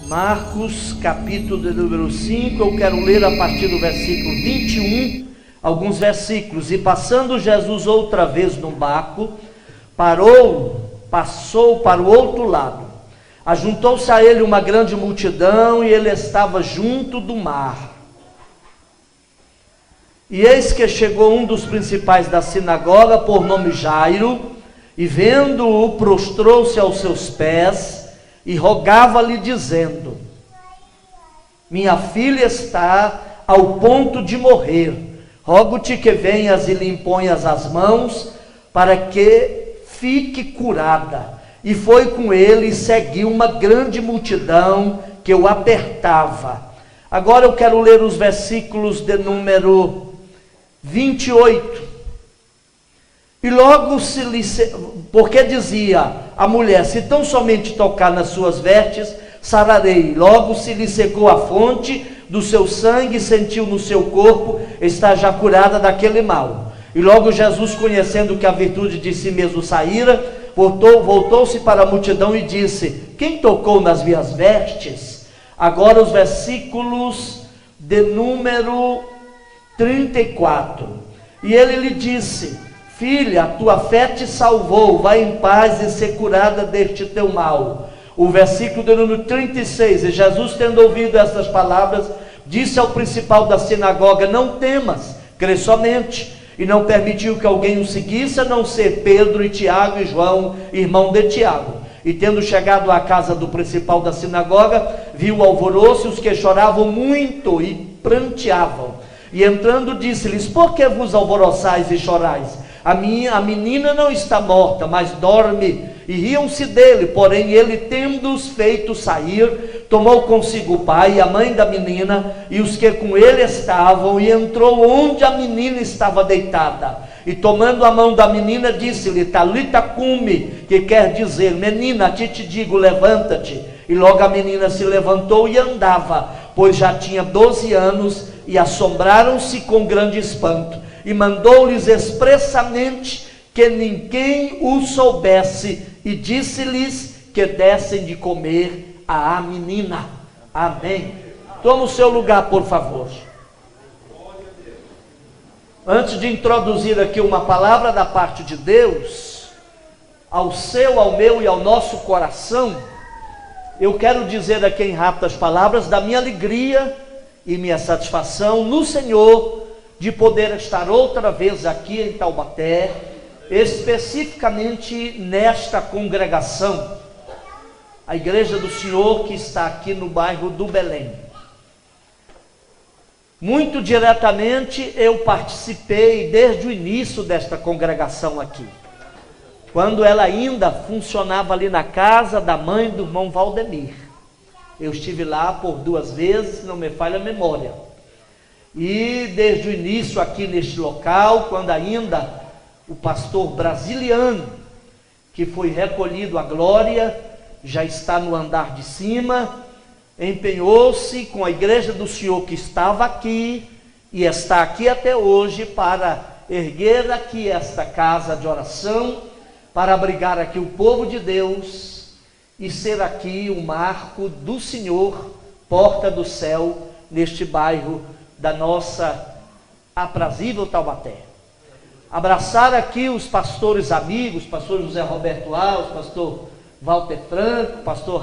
Marcos, capítulo de número 5, eu quero ler a partir do versículo 21, alguns versículos. E passando Jesus outra vez no barco, passou para o outro lado. Ajuntou-se a ele uma grande multidão, e ele estava junto do mar. E eis que chegou um dos principais da sinagoga, por nome Jairo, e vendo-o, prostrou-se aos seus pés, e rogava-lhe dizendo: minha filha está ao ponto de morrer, rogo-te que venhas e lhe imponhas as mãos, para que fique curada. E foi com ele e seguiu uma grande multidão que o apertava. Agora eu quero ler os versículos de número 28. E logo porque dizia a mulher: se tão somente tocar nas suas vestes, sararei. Logo se lhe secou a fonte do seu sangue, sentiu no seu corpo, está já curada daquele mal. E logo Jesus, conhecendo que a virtude de si mesmo saíra, voltou-se para a multidão e disse: quem tocou nas minhas vestes? Agora os versículos de número 34. E ele lhe disse: filha, a tua fé te salvou, vai em paz e ser curada deste teu mal. O versículo de número 36, e Jesus, tendo ouvido estas palavras, disse ao principal da sinagoga: não temas, crê somente. E não permitiu que alguém o seguisse, a não ser Pedro e Tiago e João, irmão de Tiago. E tendo chegado à casa do principal da sinagoga, viu o alvoroço, os que choravam muito e pranteavam. E entrando disse-lhes: por que vos alvoroçais e chorais? A menina não está morta, mas dorme. E riam-se dele. Porém ele, tendo-os feito sair, tomou consigo o pai e a mãe da menina e os que com ele estavam, e entrou onde a menina estava deitada. E tomando a mão da menina, disse-lhe: talita cumi, que quer dizer: menina, a ti te digo, levanta-te. E logo a menina se levantou e andava, pois já tinha 12 anos, e assombraram-se com grande espanto. E mandou-lhes expressamente que ninguém o soubesse, e disse-lhes que dessem de comer à menina. Amém. Toma o seu lugar, por favor. Antes de introduzir aqui uma palavra da parte de Deus, ao seu, ao meu e ao nosso coração, eu quero dizer aqui em rápidas palavras da minha alegria e minha satisfação no Senhor, de poder estar outra vez aqui em Taubaté, especificamente nesta congregação, a Igreja do Senhor, que está aqui no bairro do Belém. Muito diretamente eu participei desde o início desta congregação aqui, quando ela ainda funcionava ali na casa da mãe do irmão Valdemir. Eu estive lá por 2 vezes, se não me falha a memória. E desde o início aqui neste local, quando ainda o pastor Brasiliano, que foi recolhido à glória, já está no andar de cima, empenhou-se com a Igreja do Senhor que estava aqui e está aqui até hoje, para erguer aqui esta casa de oração, para abrigar aqui o povo de Deus e ser aqui o marco do Senhor, porta do céu, neste bairro da nossa aprazível Taubaté. Abraçar aqui os pastores amigos, pastor José Roberto Alves, pastor Walter Franco, pastor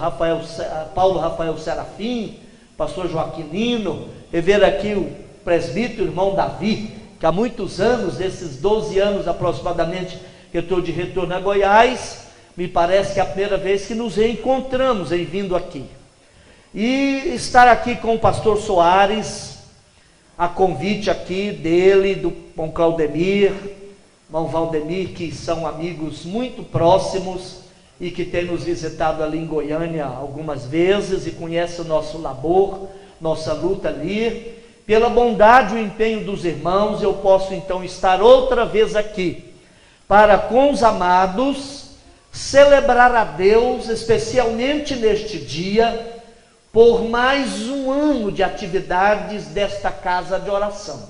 Paulo Rafael Serafim, pastor Joaquinino, rever aqui o presbítero irmão Davi, que há muitos anos, esses 12 anos aproximadamente, que eu estou de retorno a Goiás, me parece que é a primeira vez que nos encontramos em vindo aqui. E estar aqui com o pastor Soares, a convite aqui dele, do irmão Claudemir, irmão Valdemir, que são amigos muito próximos e que tem nos visitado ali em Goiânia algumas vezes e conhece o nosso labor, nossa luta ali. Pela bondade e o empenho dos irmãos, eu posso então estar outra vez aqui, para com os amados celebrar a Deus, especialmente neste dia, por mais um ano de atividades desta casa de oração.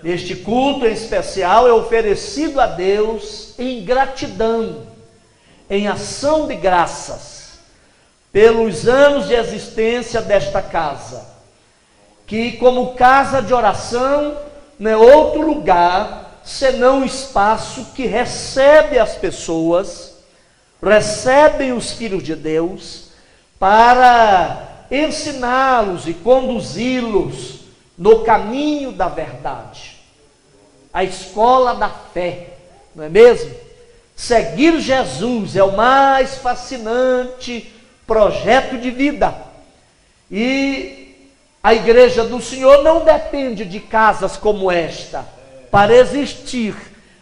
Este culto em especial é oferecido a Deus em gratidão, em ação de graças, pelos anos de existência desta casa, que como casa de oração não é outro lugar senão um espaço que recebe as pessoas, recebem os filhos de Deus, para ensiná-los e conduzi-los no caminho da verdade. A escola da fé, não é mesmo? Seguir Jesus é o mais fascinante projeto de vida. E a igreja do Senhor não depende de casas como esta para existir,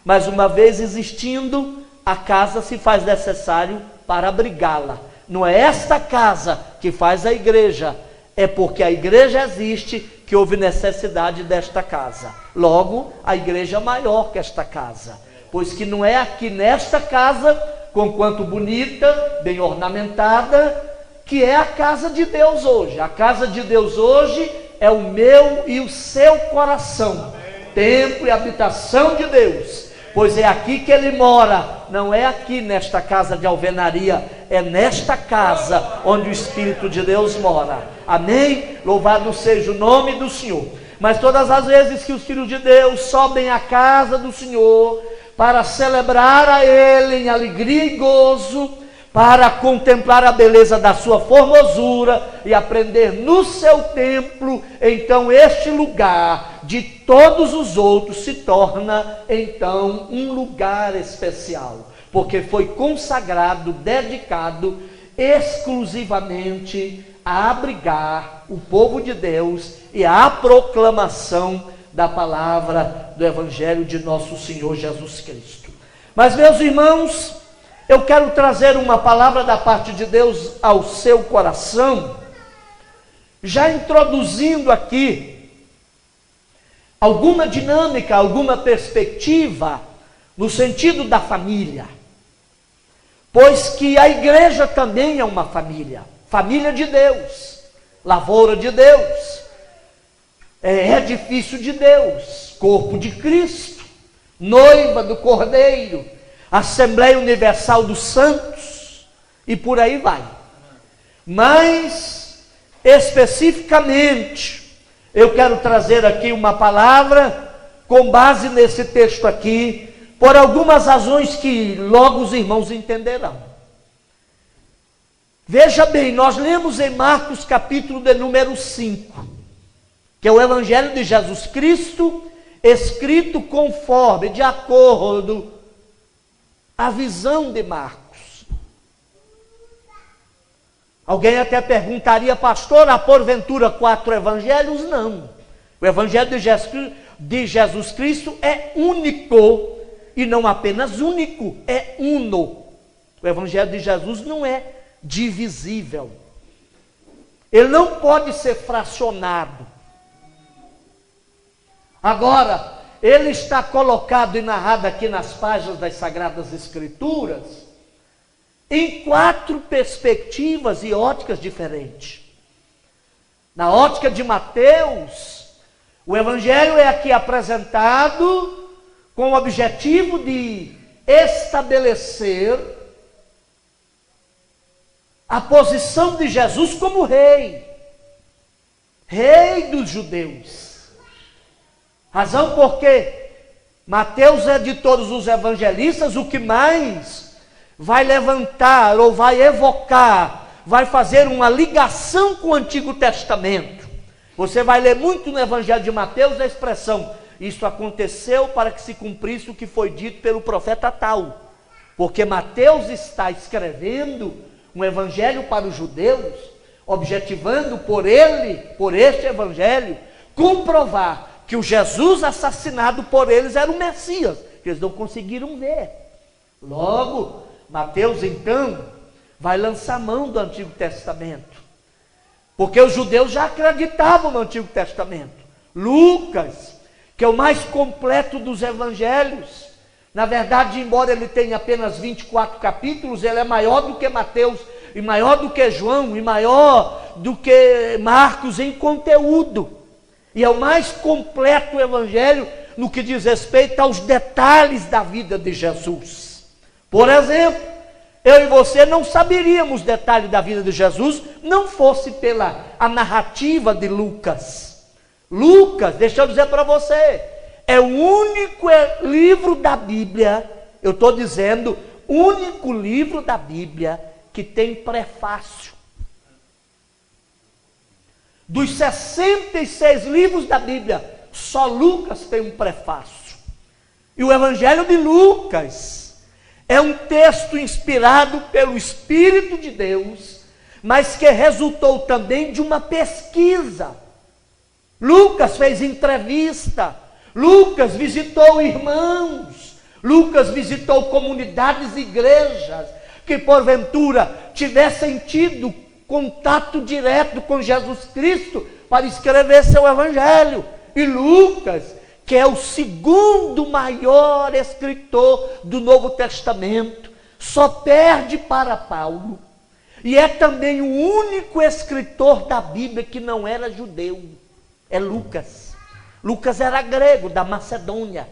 mas uma vez existindo, a casa se faz necessário para abrigá-la. Não é esta casa que faz a igreja, é porque a igreja existe que houve necessidade desta casa. Logo, a igreja é maior que esta casa, pois que não é aqui nesta casa, conquanto bonita, bem ornamentada, que é a casa de Deus hoje. A casa de Deus hoje é o meu e o seu coração, templo e habitação de Deus, pois é aqui que Ele mora. Não é aqui nesta casa de alvenaria, é nesta casa onde o Espírito de Deus mora. Amém? Louvado seja o nome do Senhor. Mas todas as vezes que os filhos de Deus sobem à casa do Senhor para celebrar a Ele em alegria e gozo, para contemplar a beleza da sua formosura e aprender no seu templo, então este lugar de todos os outros se torna então um lugar especial, porque foi consagrado, dedicado exclusivamente a abrigar o povo de Deus e à proclamação da palavra do Evangelho de nosso Senhor Jesus Cristo. Mas, meus irmãos, eu quero trazer uma palavra da parte de Deus ao seu coração, já introduzindo aqui alguma dinâmica, alguma perspectiva no sentido da família, pois que a igreja também é uma família, família de Deus, lavoura de Deus, edifício de Deus, corpo de Cristo, noiva do Cordeiro, Assembleia Universal dos Santos, e por aí vai. Mas, especificamente, eu quero trazer aqui uma palavra, com base nesse texto aqui, por algumas razões que logo os irmãos entenderão. Veja bem, nós lemos em Marcos capítulo de número 5, que é o Evangelho de Jesus Cristo, escrito conforme, de acordo a visão de Marcos. Alguém até perguntaria, pastor, há porventura 4 evangelhos? Não. O Evangelho de Jesus Cristo é único, e não apenas único, é uno. O Evangelho de Jesus não é divisível. Ele não pode ser fracionado. Agora, ele está colocado e narrado aqui nas páginas das Sagradas Escrituras em 4 perspectivas e óticas diferentes. Na ótica de Mateus, o Evangelho é aqui apresentado com o objetivo de estabelecer a posição de Jesus como rei dos judeus. Razão porque Mateus é de todos os evangelistas o que mais vai levantar ou vai evocar, vai fazer uma ligação com o Antigo Testamento. Você vai ler muito no Evangelho de Mateus a expressão: isso aconteceu para que se cumprisse o que foi dito pelo profeta tal. Porque Mateus está escrevendo um evangelho para os judeus, objetivando por este evangelho, comprovar que o Jesus assassinado por eles era o Messias, que eles não conseguiram ver. Logo, Mateus então vai lançar mão do Antigo Testamento, porque os judeus já acreditavam no Antigo Testamento. Lucas, que é o mais completo dos evangelhos, na verdade, embora ele tenha apenas 24 capítulos, ele é maior do que Mateus, e maior do que João, e maior do que Marcos em conteúdo. E é o mais completo evangelho no que diz respeito aos detalhes da vida de Jesus. Por exemplo, eu e você não saberíamos detalhes da vida de Jesus, não fosse pela a narrativa de Lucas. Lucas, deixa eu dizer para você, é o único livro da Bíblia, eu estou dizendo, único livro da Bíblia que tem prefácio. Dos 66 livros da Bíblia, só Lucas tem um prefácio. E o Evangelho de Lucas é um texto inspirado pelo Espírito de Deus, mas que resultou também de uma pesquisa. Lucas fez entrevista, Lucas visitou irmãos, Lucas visitou comunidades e igrejas que porventura tivessem tido contato direto com Jesus Cristo para escrever seu Evangelho. E Lucas, que é o segundo maior escritor do Novo Testamento, só perde para Paulo, e é também o único escritor da Bíblia que não era judeu, é Lucas. Lucas era grego, da Macedônia.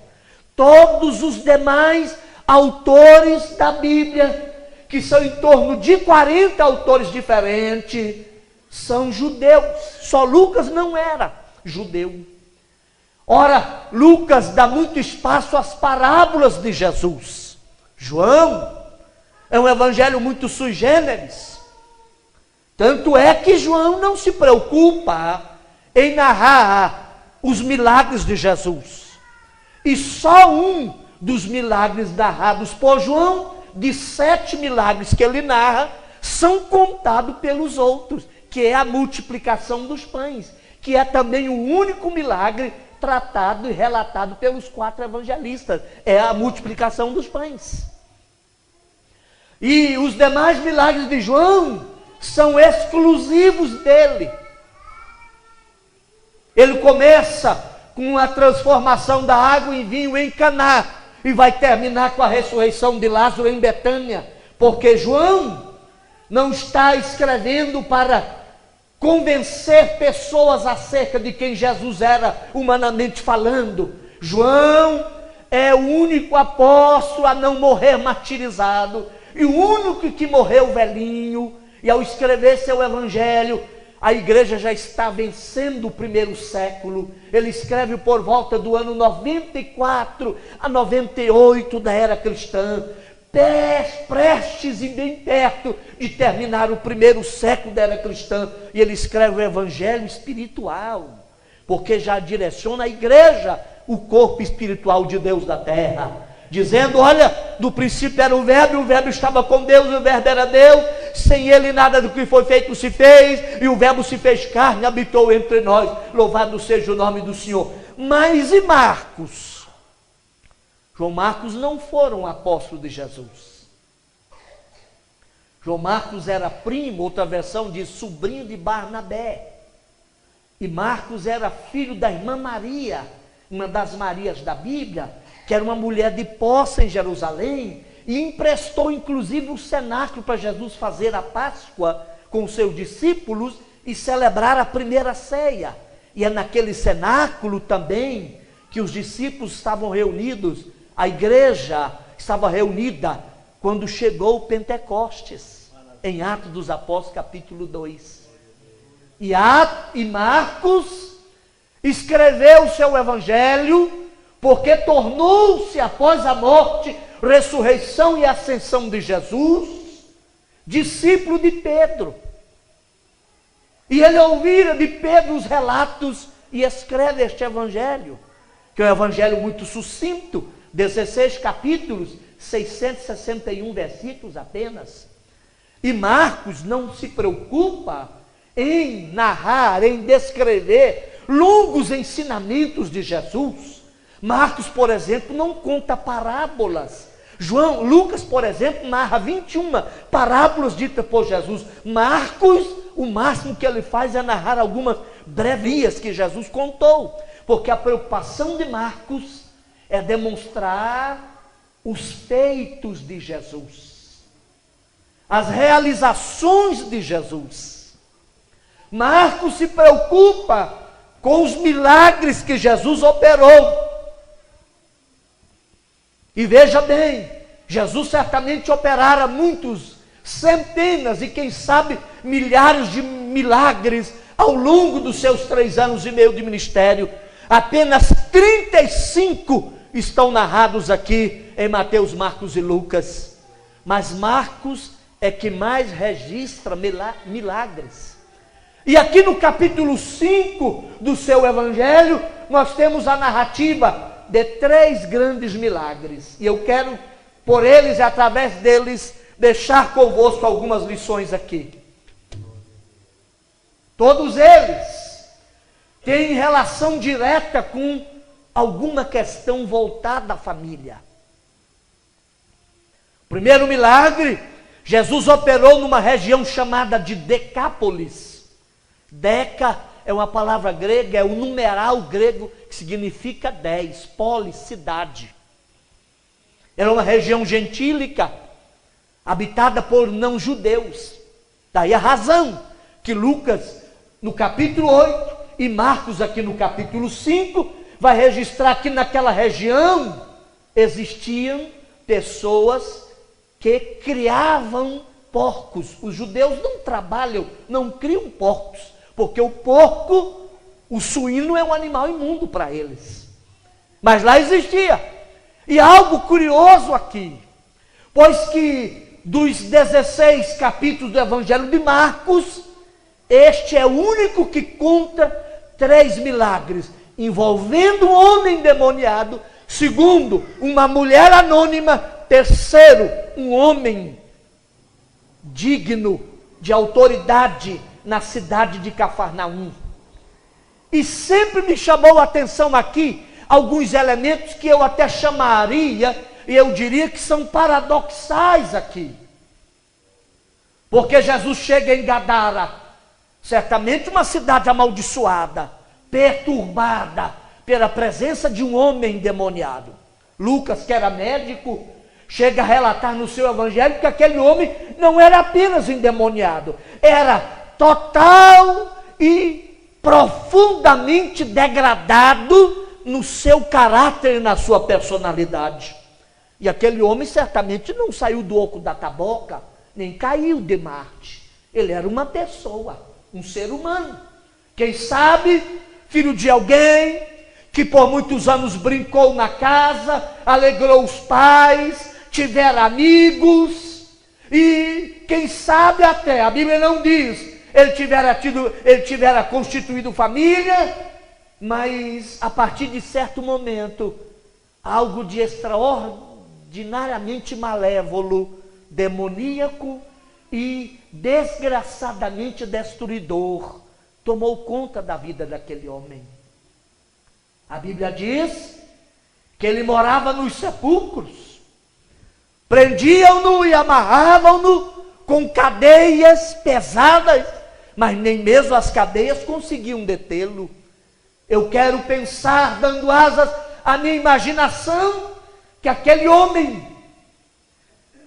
Todos os demais autores da Bíblia, que são em torno de 40 autores diferentes, são judeus. Só Lucas não era judeu. Ora, Lucas dá muito espaço às parábolas de Jesus. João é um evangelho muito sui generis. Tanto é que João não se preocupa em narrar os milagres de Jesus. E só um dos milagres narrados por João, de 7 milagres que ele narra, são contados pelos outros, que é a multiplicação dos pães, que é também o único milagre tratado e relatado pelos 4 evangelistas, é a multiplicação dos pães. E os demais milagres de João são exclusivos dele. Ele começa com a transformação da água em vinho em Caná, e vai terminar com a ressurreição de Lázaro em Betânia, porque João não está escrevendo para convencer pessoas acerca de quem Jesus era, humanamente falando. João é o único apóstolo a não morrer martirizado, e o único que morreu velhinho, e ao escrever seu evangelho, a igreja já está vencendo o primeiro século. Ele escreve por volta do ano 94 a 98 da era cristã, prestes e bem perto de terminar o primeiro século da era cristã, e ele escreve o evangelho espiritual, porque já direciona a igreja, o corpo espiritual de Deus da terra, dizendo: olha, no princípio era o verbo, e o verbo estava com Deus, e o verbo era Deus, sem ele nada do que foi feito se fez, e o verbo se fez carne e habitou entre nós, louvado seja o nome do Senhor. Mas e Marcos? João Marcos não foram apóstolo de Jesus. João Marcos era primo, outra versão diz sobrinho de Barnabé, e Marcos era filho da irmã Maria, uma das Marias da Bíblia, que era uma mulher de posse em Jerusalém, e emprestou inclusive o cenáculo para Jesus fazer a Páscoa com os seus discípulos e celebrar a primeira ceia. E é naquele cenáculo também que os discípulos estavam reunidos, a igreja estava reunida quando chegou o Pentecostes, em Atos dos Apóstolos capítulo 2. E Marcos escreveu o seu evangelho, porque tornou-se, após a morte, ressurreição e ascensão de Jesus, discípulo de Pedro. E ele ouvira de Pedro os relatos e escreve este evangelho, que é um evangelho muito sucinto, 16 capítulos, 661 versículos apenas. E Marcos não se preocupa em narrar, em descrever longos ensinamentos de Jesus. Marcos, por exemplo, não conta parábolas. Lucas, por exemplo, narra 21 parábolas ditas por Jesus. Marcos, o máximo que ele faz é narrar algumas brevias que Jesus contou, porque a preocupação de Marcos é demonstrar os feitos de Jesus. as realizações de Jesus. Marcos se preocupa com os milagres que Jesus operou. E veja bem, Jesus certamente operara muitos, centenas e quem sabe milhares de milagres ao longo dos seus 3 anos e meio de ministério. Apenas 35 estão narrados aqui em Mateus, Marcos e Lucas. Mas Marcos é que mais registra milagres. E aqui no capítulo 5 do seu evangelho, nós temos a narrativa de 3 grandes milagres. E eu quero, por eles e através deles, deixar convosco algumas lições aqui. Todos eles têm relação direta com alguma questão voltada à família. O primeiro milagre, Jesus operou numa região chamada de Decápolis. Deca é uma palavra grega, é um numeral grego que significa 10, polis, cidade. Era uma região gentílica, habitada por não-judeus. Daí a razão que Lucas, no capítulo 8, e Marcos, aqui no capítulo 5, vai registrar que naquela região existiam pessoas que criavam porcos. Os judeus não trabalham, não criam porcos, porque o porco, o suíno é um animal imundo para eles. Mas lá existia. E algo curioso aqui, pois que dos 16 capítulos do Evangelho de Marcos, este é o único que conta 3 milagres, envolvendo um homem endemoniado, segundo, uma mulher anônima, terceiro, um homem digno de autoridade na cidade de Cafarnaum. E sempre me chamou a atenção aqui alguns elementos que eu até chamaria, e eu diria que são paradoxais aqui. Porque Jesus chega em Gadara, certamente uma cidade amaldiçoada, perturbada pela presença de um homem endemoniado. Lucas, que era médico, chega a relatar no seu evangelho que aquele homem não era apenas endemoniado, era total e profundamente degradado no seu caráter e na sua personalidade. E aquele homem certamente não saiu do oco da taboca, nem caiu de Marte. Ele era uma pessoa, um ser humano. Quem sabe, filho de alguém que por muitos anos brincou na casa, alegrou os pais, tivera amigos, e quem sabe até, a Bíblia não diz, ele tivera constituído família, mas a partir de certo momento, algo de extraordinariamente malévolo, demoníaco e desgraçadamente destruidor tomou conta da vida daquele homem. A Bíblia diz que ele morava nos sepulcros, prendiam-no e amarravam-no com cadeias pesadas, mas nem mesmo as cadeias conseguiam detê-lo. Eu quero pensar, dando asas à minha imaginação, que aquele homem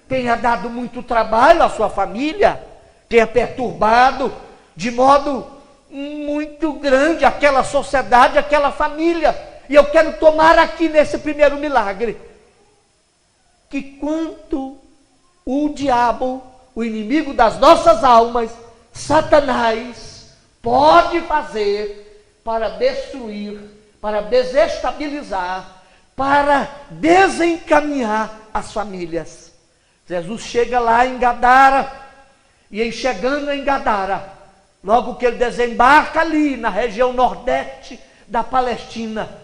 tenha dado muito trabalho à sua família, tenha perturbado de modo muito grande aquela sociedade, aquela família. E eu quero tomar aqui nesse primeiro milagre, que quanto o diabo, o inimigo das nossas almas, Satanás, pode fazer para destruir, para desestabilizar, para desencaminhar as famílias. Jesus chega lá em Gadara, e em chegando em Gadara, logo que ele desembarca ali na região nordeste da Palestina,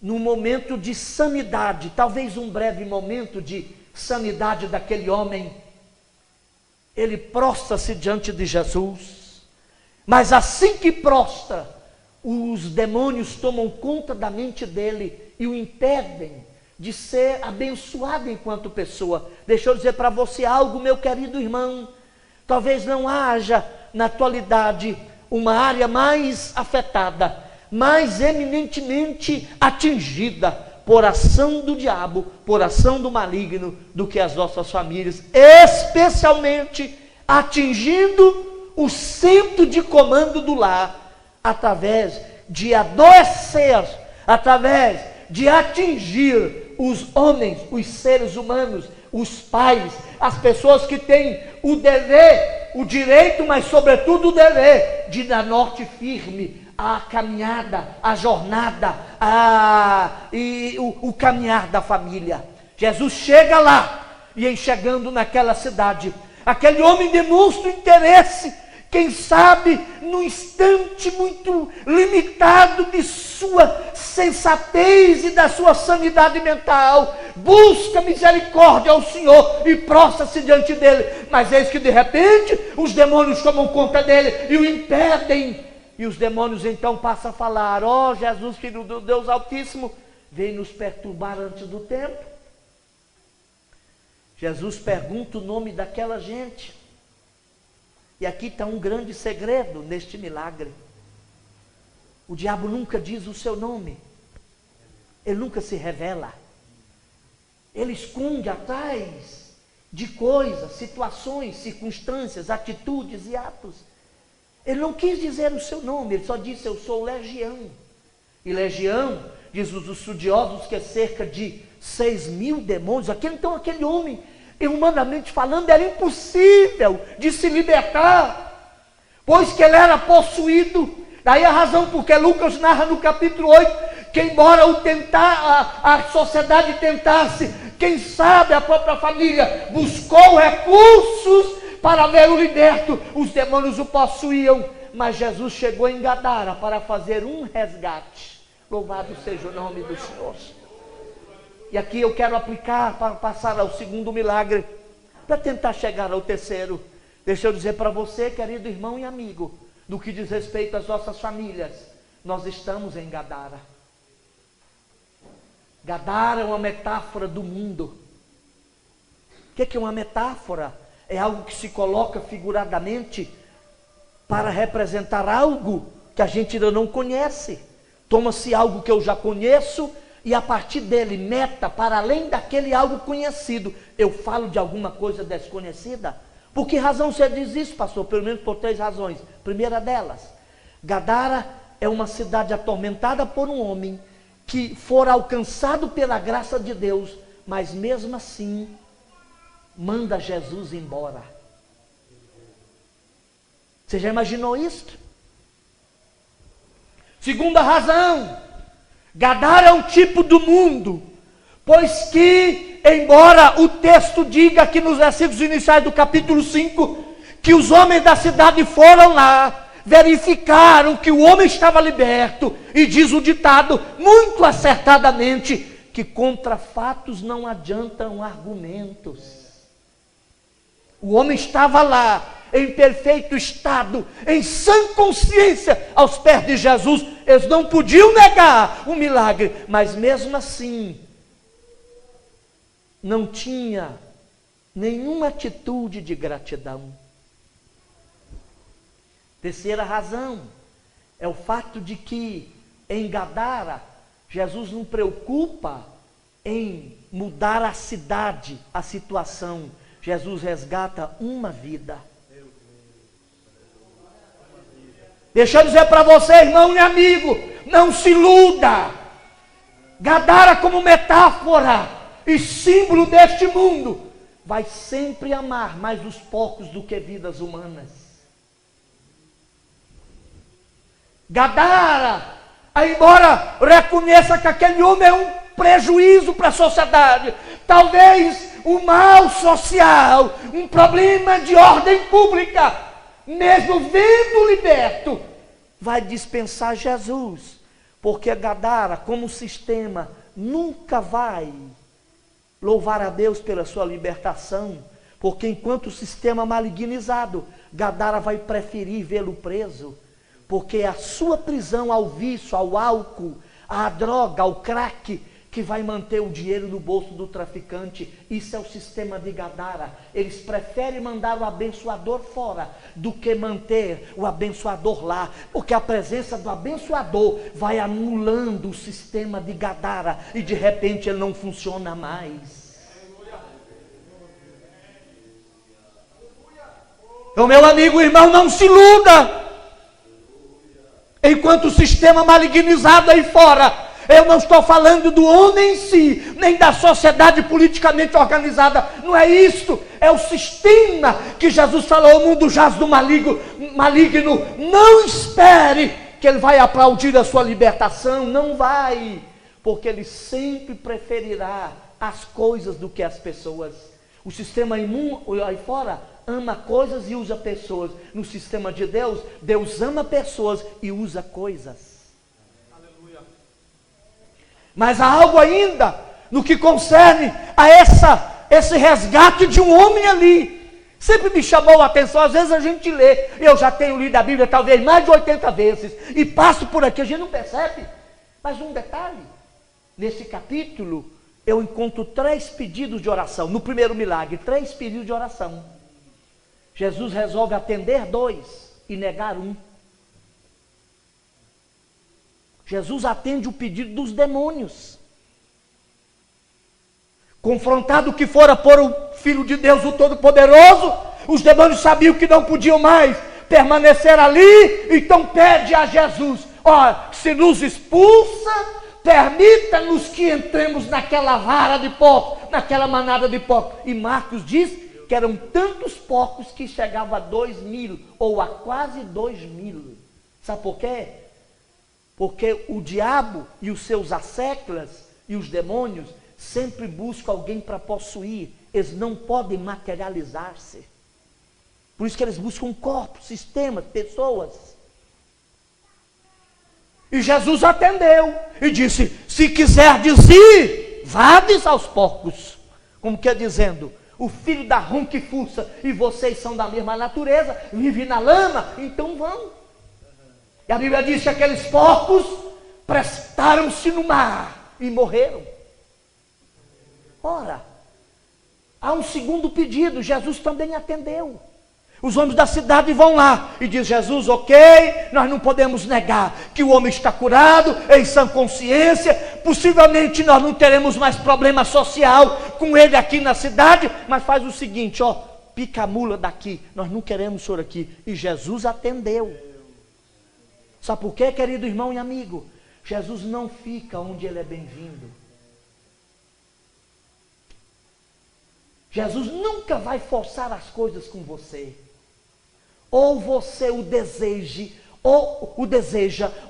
num momento de sanidade, talvez um breve momento de sanidade daquele homem, ele prostra-se diante de Jesus, mas assim que prostra, os demônios tomam conta da mente dele e o impedem de ser abençoado enquanto pessoa. Deixa eu dizer para você algo, meu querido irmão, talvez não haja na atualidade uma área mais afetada, mais eminentemente atingida por ação do diabo, por ação do maligno, do que as nossas famílias, especialmente atingindo o centro de comando do lar, através de adoecer, através de atingir os homens, os seres humanos, os pais, as pessoas que têm o dever, o direito, mas sobretudo o dever de dar norte firme à caminhada, à jornada, o caminhar da família. Jesus chega lá, e em chegando naquela cidade, aquele homem demonstra interesse, quem sabe num instante muito limitado de sua sensatez e da sua sanidade mental, busca misericórdia ao Senhor e prostra-se diante dele, mas eis que de repente os demônios tomam conta dele e o impedem, e os demônios então passam a falar: ó Jesus, Filho do Deus Altíssimo, vem nos perturbar antes do tempo. Jesus pergunta o nome daquela gente. E aqui está um grande segredo neste milagre. O diabo nunca diz o seu nome. Ele nunca se revela. Ele esconde atrás de coisas, situações, circunstâncias, atitudes e atos. Ele não quis dizer o seu nome, ele só disse: eu sou Legião. E Legião, diz os estudiosos, que é cerca de 6.000 demônios. Então aquele homem, humanamente falando, era impossível de se libertar, pois que ele era possuído. Daí a razão porque Lucas narra no capítulo 8, que embora a sociedade tentasse, quem sabe a própria família buscou recursos para ver o liberto, os demônios o possuíam, mas Jesus chegou em Gadara para fazer um resgate. Louvado seja o nome do Senhor. E aqui eu quero aplicar para passar ao segundo milagre, para tentar chegar ao terceiro. Deixa eu dizer para você, querido irmão e amigo, no que diz respeito às nossas famílias, nós estamos em Gadara. Gadara é uma metáfora do mundo. O que é uma metáfora? É algo que se coloca figuradamente para representar algo que a gente ainda não conhece. Toma-se algo que eu já conheço e a partir dele meta para além daquele algo conhecido. Eu falo de alguma coisa desconhecida. Por que razão você diz isso, pastor? Pelo menos por 3 razões. Primeira delas, Gadara é uma cidade atormentada por um homem que fora alcançado pela graça de Deus, mas mesmo assim manda Jesus embora. Você já imaginou isso? Segunda razão, Gadara é um tipo do mundo, pois que, embora o texto diga aqui nos versículos iniciais do capítulo 5, que os homens da cidade foram lá, verificaram que o homem estava liberto, e diz o ditado, muito acertadamente, que contra fatos não adiantam argumentos. O homem estava lá, em perfeito estado, em sã consciência, aos pés de Jesus. Eles não podiam negar o milagre, mas mesmo assim, não tinha nenhuma atitude de gratidão. Terceira razão, é o fato de que em Gadara, Jesus não preocupa em mudar a cidade, a situação. Jesus resgata uma vida. Deixa eu dizer para você, irmão e amigo, não se iluda. Gadara, como metáfora e símbolo deste mundo, vai sempre amar mais os porcos do que vidas humanas. Gadara, embora reconheça que aquele homem é um prejuízo para a sociedade, talvez um mal social, um problema de ordem pública, mesmo vendo liberto, vai dispensar Jesus, porque Gadara, como sistema, nunca vai louvar a Deus pela sua libertação, porque enquanto sistema malignizado, Gadara vai preferir vê-lo preso, porque a sua prisão ao vício, ao álcool, à droga, ao crack, que vai manter o dinheiro no bolso do traficante. Isso é o sistema de Gadara. Eles preferem mandar o abençoador fora do que manter o abençoador lá, porque a presença do abençoador vai anulando o sistema de Gadara e de repente ele não funciona mais. Então, meu amigo, irmão, não se iluda. Enquanto o sistema malignizado aí fora, eu não estou falando do homem em si, nem da sociedade politicamente organizada, não é isso, é o sistema que Jesus falou, o mundo jaz do maligno, não espere que ele vai aplaudir a sua libertação, não vai, porque ele sempre preferirá as coisas do que as pessoas. O sistema imune aí fora ama coisas e usa pessoas. No sistema de Deus, Deus ama pessoas e usa coisas. Mas há algo ainda no que concerne a esse resgate de um homem ali. Sempre me chamou a atenção, às vezes a gente lê, eu já tenho lido a Bíblia talvez mais de 80 vezes, e passo por aqui, a gente não percebe. Mas um detalhe, nesse capítulo, eu encontro 3 pedidos de oração. No primeiro milagre, 3 pedidos de oração. Jesus resolve atender 2 e negar 1. Jesus atende o pedido dos demônios. Confrontado que fora por o Filho de Deus, o Todo-Poderoso, os demônios sabiam que não podiam mais permanecer ali, então pede a Jesus: ó, se nos expulsa, permita-nos que entremos naquela vara de porcos, naquela manada de porcos. E Marcos diz que eram tantos porcos que chegava a 2.000, ou a quase 2.000. Sabe por quê? Porque o diabo e os seus asseclas e os demônios sempre buscam alguém para possuir. Eles não podem materializar-se. Por isso que eles buscam corpos, sistemas, pessoas. E Jesus atendeu e disse: se quiserdes ir, vades aos porcos. Como que é dizendo? O filho da rum que fuça, e vocês são da mesma natureza, vivem na lama, então vão. E a Bíblia diz que aqueles porcos prestaram-se no mar e morreram. Ora, há um segundo pedido, Jesus também atendeu. Os homens da cidade vão lá e diz: Jesus, ok, nós não podemos negar que o homem está curado, em sã consciência, possivelmente nós não teremos mais problema social com ele aqui na cidade, mas faz o seguinte, ó, pica a mula daqui, nós não queremos o senhor aqui. E Jesus atendeu. Sabe por quê, querido irmão e amigo? Jesus não fica onde ele é bem-vindo. Jesus nunca vai forçar as coisas com você. Ou você o deseja,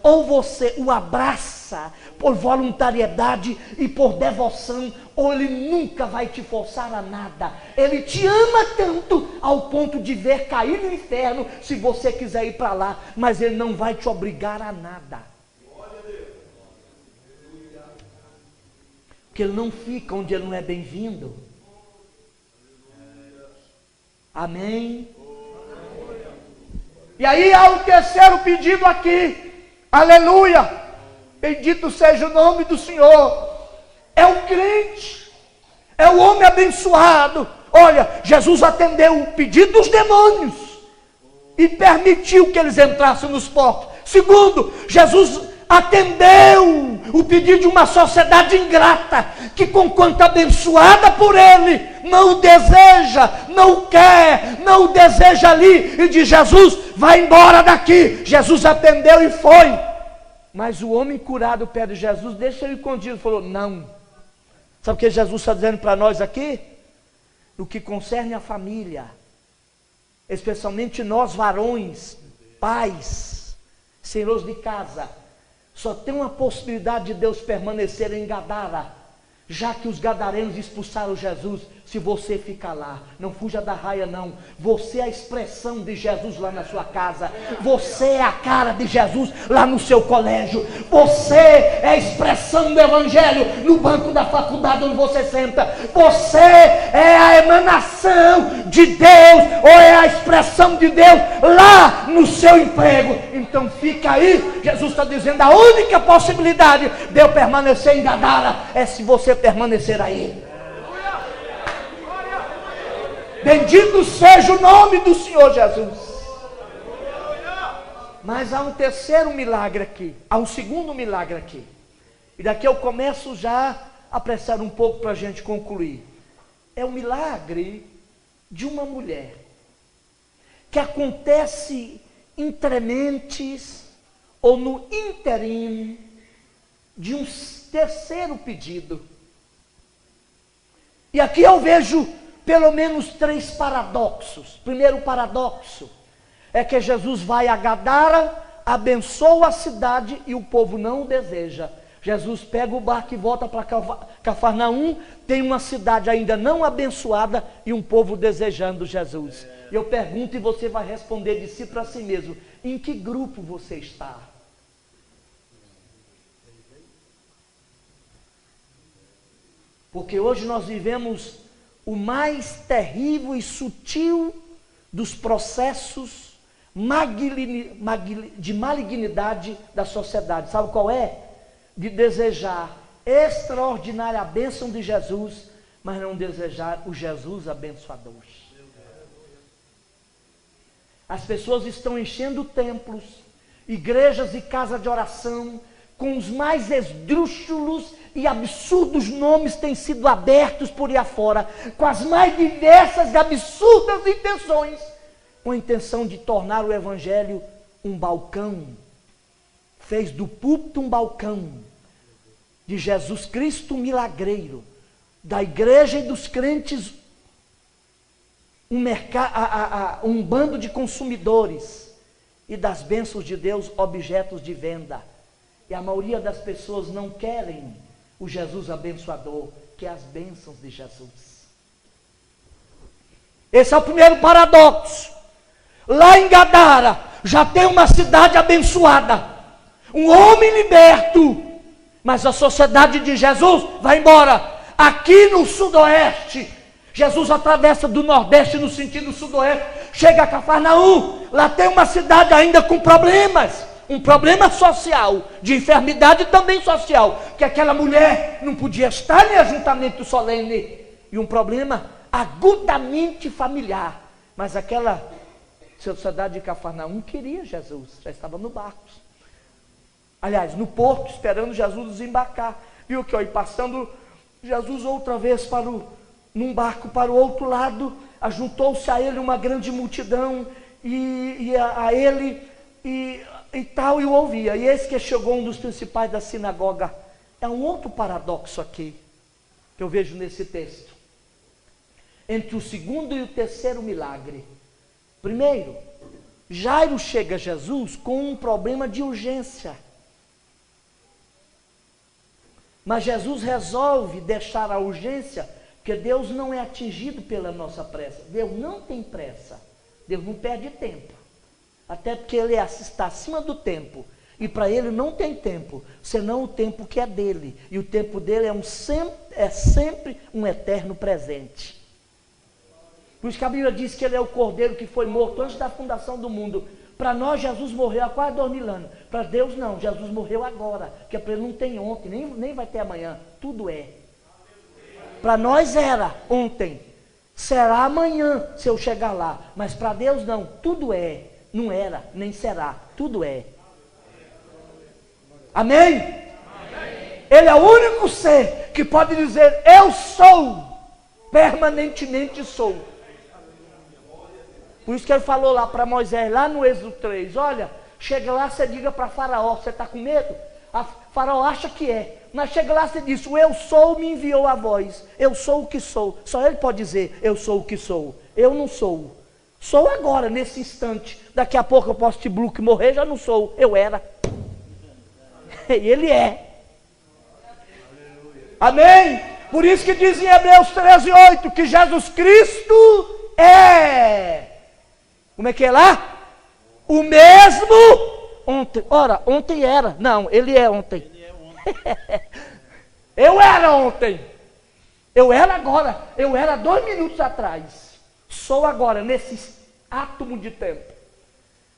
ou você o abraça por voluntariedade e por devoção, ou ele nunca vai te forçar a nada. Ele te ama tanto ao ponto de ver cair no inferno se você quiser ir para lá, mas ele não vai te obrigar a nada. Porque ele não fica onde ele não é bem-vindo. Amém? E aí há o terceiro pedido aqui. Aleluia! Bendito seja o nome do Senhor. É o crente, é o homem abençoado. Olha, Jesus atendeu o pedido dos demônios e permitiu que eles entrassem nos porcos. Segundo, Jesus atendeu o pedido de uma sociedade ingrata, que conquanto abençoada por ele, não o deseja, não o quer, não o deseja ali, e diz: Jesus, vai embora daqui. Jesus atendeu e foi. Mas o homem curado pede: Jesus, deixa eu ir contigo. Ele falou: não. Sabe o que Jesus está dizendo para nós aqui? No que concerne a família, especialmente nós varões, pais, senhores de casa, só tem uma possibilidade de Deus permanecer em Gadara, já que os gadarenos expulsaram Jesus, se você ficar lá. Não fuja da raia não. Você é a expressão de Jesus lá na sua casa. Você é a cara de Jesus lá no seu colégio. Você é a expressão do evangelho no banco da faculdade onde você senta. Você é a emanação de Deus, ou é a expressão de Deus lá no seu emprego. Então fica aí. Jesus está dizendo, a única possibilidade de eu permanecer em Gadara é se você permanecer aí. Bendito seja o nome do Senhor Jesus. Mas há um terceiro milagre aqui. Há um segundo milagre aqui. E daqui eu começo já a apressar um pouco para a gente concluir. É o milagre de uma mulher. Que acontece entrementes ou no interim de um terceiro pedido. E aqui eu vejo pelo menos 3 paradoxos. Primeiro paradoxo é que Jesus vai a Gadara, abençoa a cidade e o povo não o deseja. Jesus pega o barco e volta para Cafarnaum, tem uma cidade ainda não abençoada e um povo desejando Jesus. Eu pergunto e você vai responder de si para si mesmo, em que grupo você está? Porque hoje nós vivemos o mais terrível e sutil dos processos de malignidade da sociedade. Sabe qual é? De desejar extraordinária a bênção de Jesus, mas não desejar o Jesus abençoador. As pessoas estão enchendo templos, igrejas e casas de oração, com os mais esdrúxulos e absurdos nomes têm sido abertos por aí afora, com as mais diversas e absurdas intenções, com a intenção de tornar o evangelho um balcão. Fez do púlpito um balcão, de Jesus Cristo um milagreiro, da igreja e dos crentes um bando de consumidores, e das bênçãos de Deus objetos de venda. E a maioria das pessoas não querem o Jesus abençoador, quer as bênçãos de Jesus. Esse é o primeiro paradoxo. Lá em Gadara já tem uma cidade abençoada, um homem liberto, mas a sociedade de Jesus vai embora. Aqui no sudoeste, Jesus atravessa do nordeste no sentido sudoeste, chega a Cafarnaum, lá tem uma cidade ainda com problemas, um problema social, de enfermidade também social, que aquela mulher não podia estar em ajuntamento solene, e um problema agudamente familiar, mas aquela sociedade de Cafarnaum queria Jesus, já estava no barco, aliás, no porto, esperando Jesus desembarcar, viu que, ó, e passando Jesus outra vez num barco para o outro lado, ajuntou-se a ele uma grande multidão, e a ele, e tal, e o ouvia. E eis que chegou um dos principais da sinagoga. É um outro paradoxo aqui, que eu vejo nesse texto. Entre o segundo e o terceiro milagre. Primeiro, Jairo chega a Jesus com um problema de urgência. Mas Jesus resolve deixar a urgência, porque Deus não é atingido pela nossa pressa. Deus não tem pressa. Deus não perde tempo. Até porque Ele está acima do tempo. E para Ele não tem tempo, senão o tempo que é dEle. E o tempo dEle é sempre um eterno presente. Por isso que a Bíblia diz que Ele é o Cordeiro que foi morto antes da fundação do mundo. Para nós, Jesus morreu há quase 2000 anos. Para Deus, não. Jesus morreu agora. Porque para Ele não tem ontem, nem vai ter amanhã. Tudo é. Para nós era ontem. Será amanhã, se eu chegar lá. Mas para Deus, não. Tudo é. Não era, nem será. Tudo é. Amém? Amém? Ele é o único ser que pode dizer, eu sou. Permanentemente sou. Por isso que ele falou lá para Moisés, lá no Êxodo 3, olha, chega lá, você diga para Faraó, você está com medo? A Faraó acha que é, mas chega lá, você diz, o eu sou me enviou a voz, eu sou o que sou. Só ele pode dizer, eu sou o que sou, eu não sou. Sou agora, nesse instante, daqui a pouco eu posso te bloquear e morrer, já não sou, eu era. E ele é. Amém? Por isso que diz em Hebreus 13:8 que Jesus Cristo é, como é que é lá? O mesmo ontem. Ora, ontem era. Não, ele é ontem. Eu era ontem. Eu era agora. Eu era 2 minutos atrás. Sou agora, nesse átomo de tempo.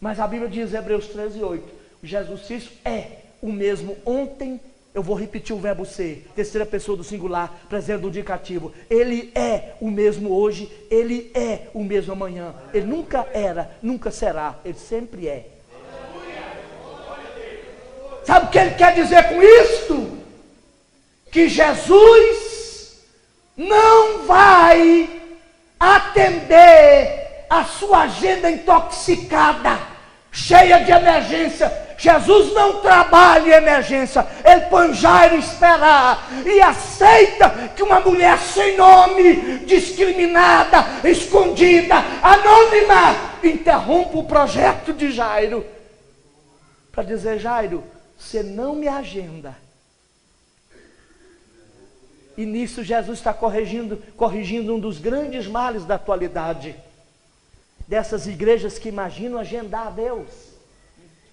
Mas a Bíblia diz, Hebreus 13:8, Jesus Cristo é o mesmo ontem. Eu vou repetir o verbo ser, terceira pessoa do singular, presente do indicativo. Ele é o mesmo hoje, ele é o mesmo amanhã. Ele nunca era, nunca será, ele sempre é. Sabe o que ele quer dizer com isto? Que Jesus não vai atender a sua agenda intoxicada, cheia de emergência. Jesus não trabalha em emergência. Ele põe Jairo esperar e aceita que uma mulher sem nome, discriminada, escondida, anônima, interrompa o projeto de Jairo para dizer: Jairo, você não me agenda. E nisso Jesus está corrigindo um dos grandes males da atualidade, dessas igrejas que imaginam agendar a Deus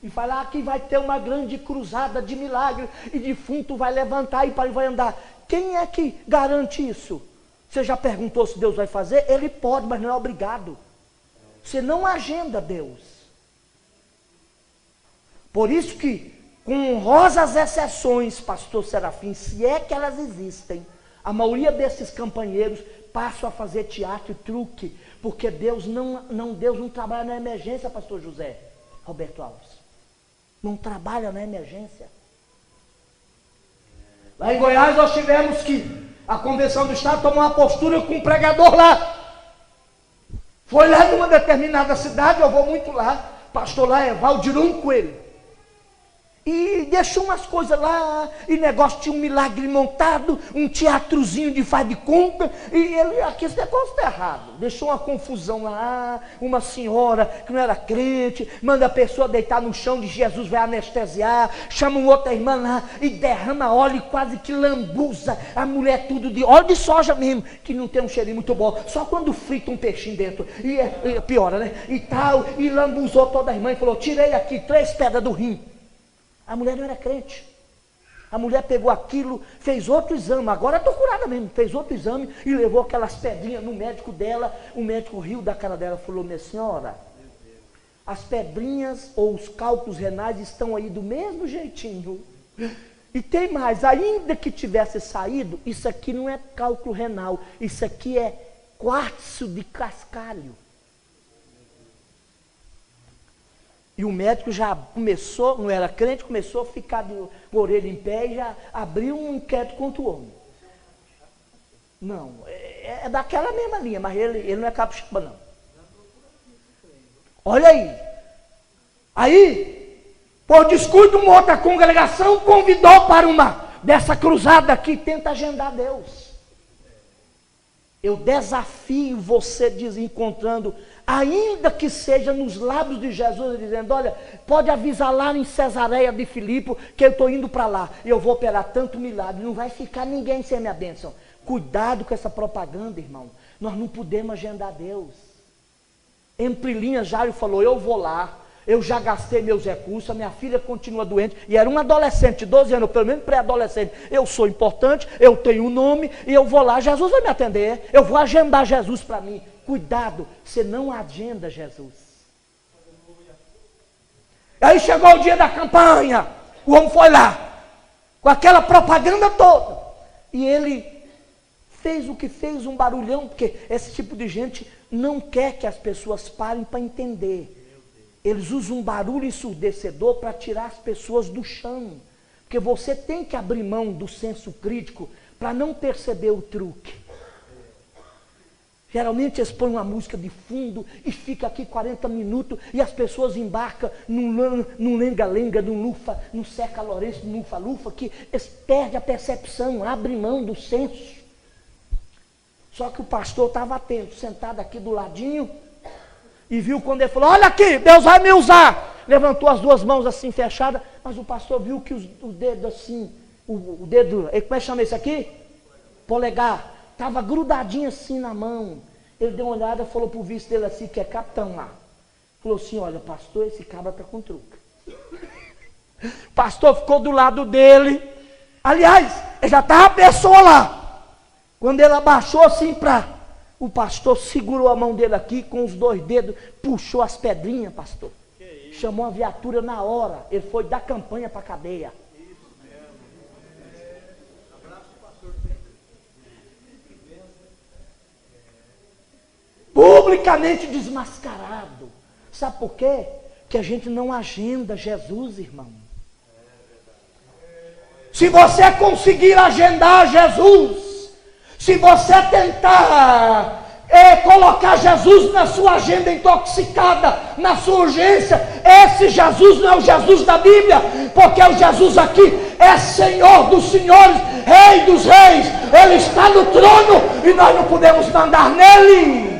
e falar que vai ter uma grande cruzada de milagre e defunto vai levantar e vai andar. Quem é que garante isso? Você já perguntou se Deus vai fazer? Ele pode, mas não é obrigado. Você não agenda Deus. Por isso que, com honrosas exceções, pastor Serafim, se é que elas existem, a maioria desses campanheiros passam a fazer teatro e truque, porque Deus não trabalha na emergência, pastor José Roberto Alves. Não trabalha na emergência. Lá em Goiás nós tivemos que a Convenção do Estado tomou uma postura com um pregador lá. Foi lá numa determinada cidade, eu vou muito lá, pastor lá é Valdirão Coelho. E deixou umas coisas lá, e negócio tinha um milagre montado, um teatrozinho de faz de conta, e ele, aqui esse negócio está errado. Deixou uma confusão lá, uma senhora que não era crente, manda a pessoa deitar no chão, de Jesus vai anestesiar, chama uma outra irmã lá, e derrama óleo e quase que lambuza a mulher tudo de óleo de soja mesmo, que não tem um cheirinho muito bom, só quando frita um peixinho dentro, e piora, né? E tal, e lambuzou toda a irmã e falou: tirei aqui 3 pedras do rim. A mulher não era crente. A mulher pegou aquilo, fez outro exame, agora estou curada mesmo, fez outro exame e levou aquelas pedrinhas no médico dela. O médico riu da cara dela e falou: minha senhora, as pedrinhas ou os cálculos renais estão aí do mesmo jeitinho. E tem mais, ainda que tivesse saído, isso aqui não é cálculo renal, isso aqui é quartzo de cascalho. E o médico já começou, não era crente, começou a ficar de orelha em pé e já abriu um inquérito contra o homem. Não, é daquela mesma linha, mas ele não é capixaba não. Olha aí. Aí, por descuido, uma outra congregação convidou para uma dessa cruzada que tenta agendar Deus. Eu desafio você encontrando, ainda que seja nos lábios de Jesus, dizendo: olha, pode avisar lá em Cesareia de Filipe que eu estou indo para lá, e eu vou operar tanto milagre, não vai ficar ninguém sem a minha bênção. Cuidado com essa propaganda, irmão. Nós não podemos agendar Deus. Entre linhas, Jairo falou: eu vou lá, eu já gastei meus recursos, a minha filha continua doente, e era uma adolescente de 12 anos, pelo menos pré-adolescente. Eu sou importante, eu tenho um nome, e eu vou lá, Jesus vai me atender, eu vou agendar Jesus para mim. Cuidado, você não agenda Jesus. Aí chegou o dia da campanha, o homem foi lá, com aquela propaganda toda, e ele fez o que fez, um barulhão, porque esse tipo de gente não quer que as pessoas parem para entender. Eles usam um barulho ensurdecedor para tirar as pessoas do chão, porque você tem que abrir mão do senso crítico para não perceber o truque. Geralmente eles põem uma música de fundo e fica aqui 40 minutos e as pessoas embarcam num lenga-lenga, num lufa, num seca Lourenço, num lufa-lufa, que eles perdem a percepção, abrem mão do senso. Só que o pastor estava atento, sentado aqui do ladinho, e viu quando ele falou: olha aqui, Deus vai me usar. Levantou as 2 mãos assim fechadas, mas o pastor viu que os dedos assim, o dedo, como é que chama esse aqui? polegar, estava grudadinho assim na mão. Ele deu uma olhada e falou para o vice dele assim, que é capitão lá. Falou assim, olha pastor, esse cabra está com truque. O pastor ficou do lado dele. Aliás, já estava a pessoa lá. Quando ele abaixou assim o pastor segurou a mão dele aqui com os 2 dedos, puxou as pedrinhas, pastor. Chamou a viatura na hora. Ele foi dar campanha para a cadeia. Publicamente desmascarado. Sabe por quê? Que a gente não agenda Jesus, irmão. Se você conseguir agendar Jesus, se você tentar colocar Jesus na sua agenda intoxicada, na sua urgência, esse Jesus não é o Jesus da Bíblia, porque o Jesus aqui é Senhor dos senhores, Rei dos reis, Ele está no trono e nós não podemos mandar nele.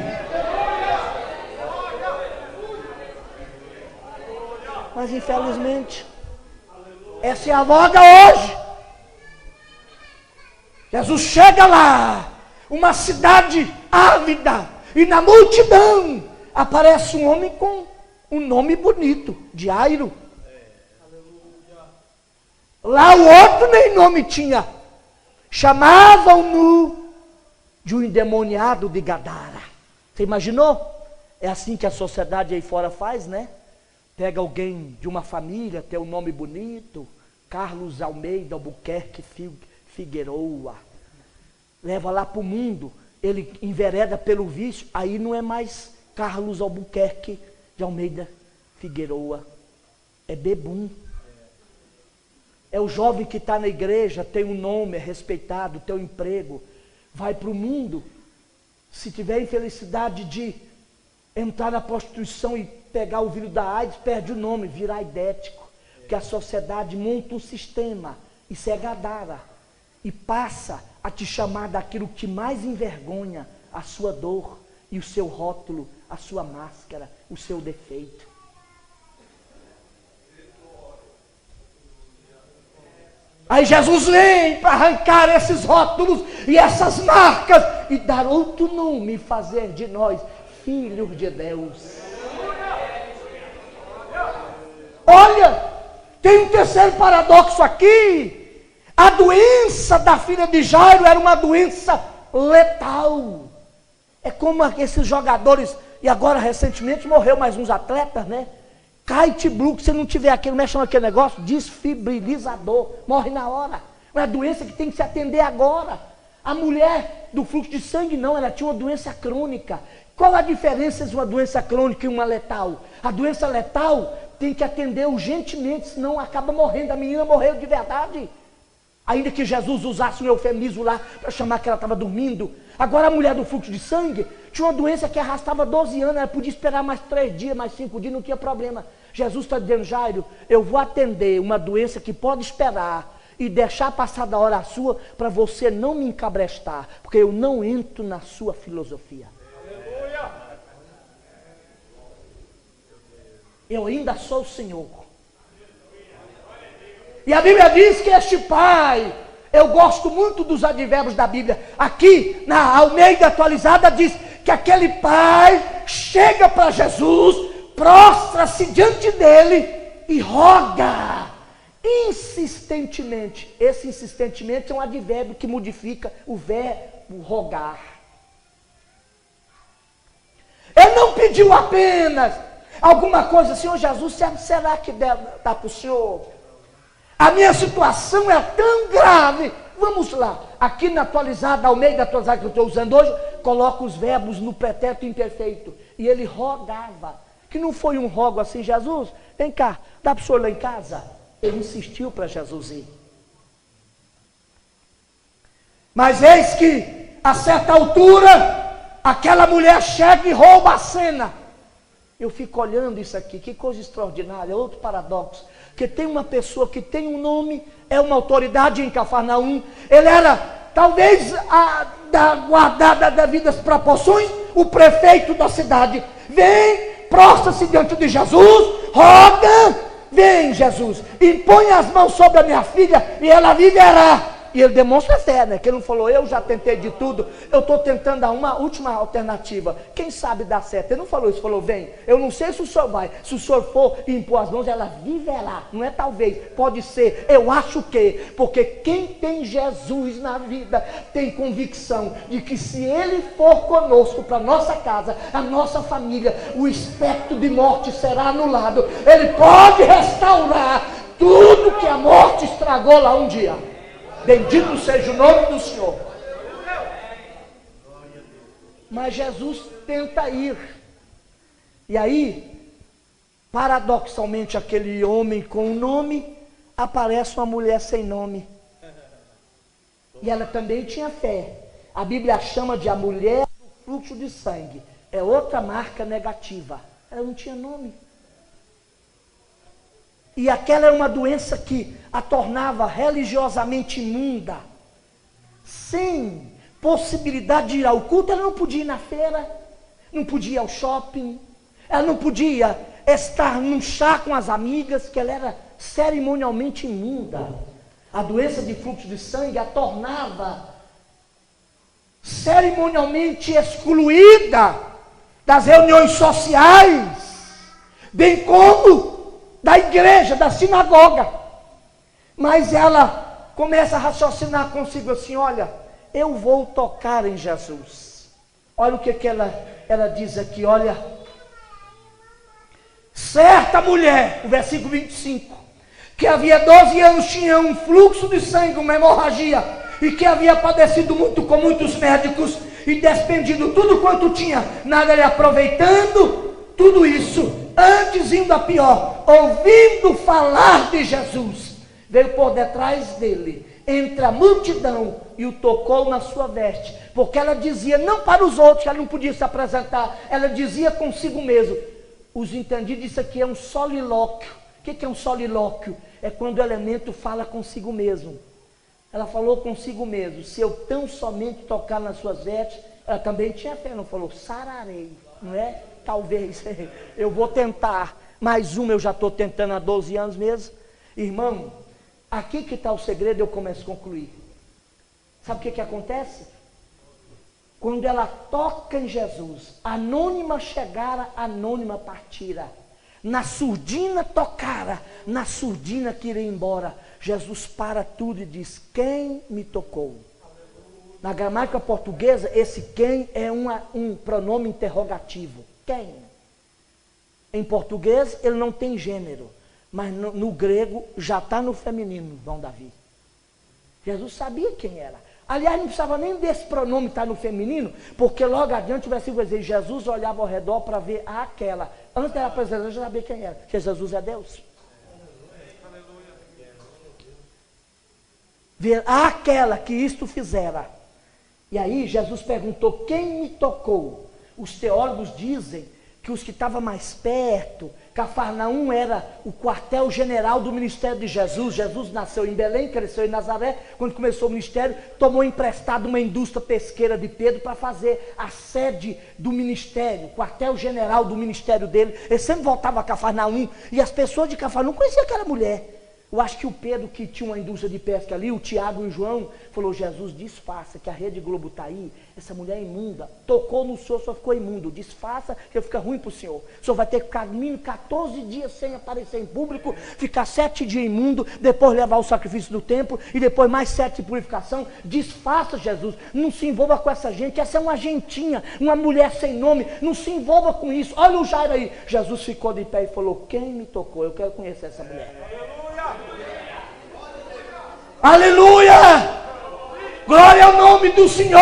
Mas infelizmente, essa é a moda hoje. Jesus chega lá, uma cidade ávida, e na multidão aparece um homem com um nome bonito, Jairo. Lá o outro nem nome tinha. Chamavam-no de um endemoniado de Gadara. Você imaginou? É assim que a sociedade aí fora faz, né? Pega alguém de uma família, tem um nome bonito, Carlos Almeida Albuquerque Figueroa, leva lá para o mundo, ele envereda pelo vício, aí não é mais Carlos Albuquerque de Almeida Figueroa, é bebum. É o jovem que está na igreja, tem um nome, é respeitado, tem um emprego, vai para o mundo, se tiver infelicidade de entrar na prostituição e pegar o vírus da AIDS, perde o nome, vira aidético. Porque a sociedade monta um sistema, isso é Gadara, e passa a te chamar daquilo que mais envergonha a sua dor, e o seu rótulo, a sua máscara, o seu defeito. Aí Jesus vem para arrancar esses rótulos e essas marcas e dar outro nome e fazer de nós filhos de Deus. Olha, tem um terceiro paradoxo aqui. A doença da filha de Jairo era uma doença letal. É como esses jogadores, e agora recentemente morreu mais uns atletas, né? Kite Blue, que se não tiver aquele, como é que chama aquele negócio? Desfibrilizador, morre na hora. É uma doença que tem que se atender agora. A mulher do fluxo de sangue não, ela tinha uma doença crônica. Qual a diferença entre uma doença crônica e uma letal? A doença letal tem que atender urgentemente, senão acaba morrendo. A menina morreu de verdade. Ainda que Jesus usasse um eufemismo lá para chamar que ela estava dormindo. Agora a mulher do fluxo de sangue tinha uma doença que arrastava 12 anos, ela podia esperar mais 3 dias, mais 5 dias, não tinha problema. Jesus está dizendo, Jairo, eu vou atender uma doença que pode esperar e deixar passar da hora a sua para você não me encabrestar, porque eu não entro na sua filosofia. Eu ainda sou o Senhor. E a Bíblia diz que este pai, eu gosto muito dos advérbios da Bíblia, aqui na Almeida atualizada diz que aquele pai chega para Jesus, prostra-se diante dele e roga insistentemente. Esse insistentemente é um advérbio que modifica o verbo rogar. Ele não pediu apenas alguma coisa, Senhor Jesus, será que dá para o Senhor? A minha situação é tão grave. Vamos lá. Aqui na atualizada, Almeida atualizada que eu estou usando hoje, coloca os verbos no pretérito imperfeito. E ele rogava. Que não foi um rogo assim, Jesus, vem cá, dá para o senhor lá em casa? Ele insistiu para Jesus ir. Mas eis que, a certa altura, aquela mulher chega e rouba a cena. Eu fico olhando isso aqui, que coisa extraordinária, outro paradoxo. Que tem uma pessoa que tem um nome, é uma autoridade em Cafarnaum, ele era, talvez, guardada devidas proporções, o prefeito da cidade. Vem, prostra-se diante de Jesus, roga, vem Jesus, impõe as mãos sobre a minha filha e ela viverá. E ele demonstra fé, né? Que ele não falou, eu já tentei de tudo, eu estou tentando dar uma última alternativa. Quem sabe dá certo? Ele não falou isso, falou, vem, eu não sei se o senhor vai, se o senhor for e impor as mãos, ela viverá. Não é talvez, pode ser, eu acho que, porque quem tem Jesus na vida tem convicção de que se ele for conosco para nossa casa, a nossa família, o espectro de morte será anulado. Ele pode restaurar tudo que a morte estragou lá um dia. Bendito seja o nome do Senhor. Mas Jesus tenta ir. E aí, paradoxalmente, aquele homem com um nome, aparece uma mulher sem nome. E ela também tinha fé. A Bíblia chama de a mulher do fluxo de sangue. É outra marca negativa. Ela não tinha nome. E aquela era uma doença que a tornava religiosamente imunda, sem possibilidade de ir ao culto. Ela não podia ir na feira, não podia ir ao shopping, ela não podia estar num chá com as amigas, que ela era cerimonialmente imunda. A doença de fluxo de sangue a tornava cerimonialmente excluída das reuniões sociais, bem como da igreja, da sinagoga. Mas ela começa a raciocinar consigo assim, olha, eu vou tocar em Jesus. Olha o que ela diz aqui, olha. Certa mulher, o versículo 25, que havia 12 anos tinha um fluxo de sangue, uma hemorragia, e que havia padecido muito com muitos médicos, e despendido tudo quanto tinha, nada lhe aproveitando, tudo isso, antes indo a pior, ouvindo falar de Jesus, veio por detrás dele, entre a multidão, e o tocou na sua veste, porque ela dizia, não para os outros, que ela não podia se apresentar, ela dizia consigo mesmo. Os entendidos, isso aqui é um solilóquio. O que é um solilóquio? É quando o elemento fala consigo mesmo. Ela falou consigo mesmo, se eu tão somente tocar nas suas vestes, ela também tinha fé, não falou, sararei, não é? Talvez, eu vou tentar, mais uma eu já estou tentando há 12 anos mesmo. Irmão, aqui que está o segredo, eu começo a concluir. Sabe o que acontece? Quando ela toca em Jesus, anônima chegara, anônima partira. Na surdina tocara, na surdina que iria embora. Jesus para tudo e diz, quem me tocou? Na gramática portuguesa, esse quem é um pronome interrogativo. Quem? Em português, ele não tem gênero, mas no grego já está no feminino, Dom Davi. Jesus sabia quem era. Aliás, não precisava nem desse pronome estar no feminino, porque logo adiante o versículo vai dizer, Jesus olhava ao redor para ver aquela. Antes dela apresentar, já sabia quem era, que Jesus é Deus. Ver aquela que isto fizera. E aí Jesus perguntou, quem me tocou? Os teólogos dizem que os que estavam mais perto, Cafarnaum era o quartel-general do ministério de Jesus. Jesus nasceu em Belém, cresceu em Nazaré. Quando começou o ministério, tomou emprestado uma indústria pesqueira de Pedro para fazer a sede do ministério, quartel-general do ministério dele. Ele sempre voltava a Cafarnaum, e as pessoas de Cafarnaum conheciam aquela mulher. Eu acho que o Pedro, que tinha uma indústria de pesca ali, o Tiago e o João, falou, Jesus, disfarça que a Rede Globo está aí, essa mulher é imunda, tocou no senhor, só ficou imundo, disfarça que fica ruim para o senhor vai ter que ficar mínimo 14 dias sem aparecer em público, ficar 7 dias imundo, depois levar o sacrifício do templo, e depois mais 7 de purificação, disfarça Jesus, não se envolva com essa gente, essa é uma gentinha, uma mulher sem nome, não se envolva com isso, olha o Jairo aí. Jesus ficou de pé e falou, quem me tocou? Eu quero conhecer essa mulher. Aleluia! Glória ao nome do Senhor!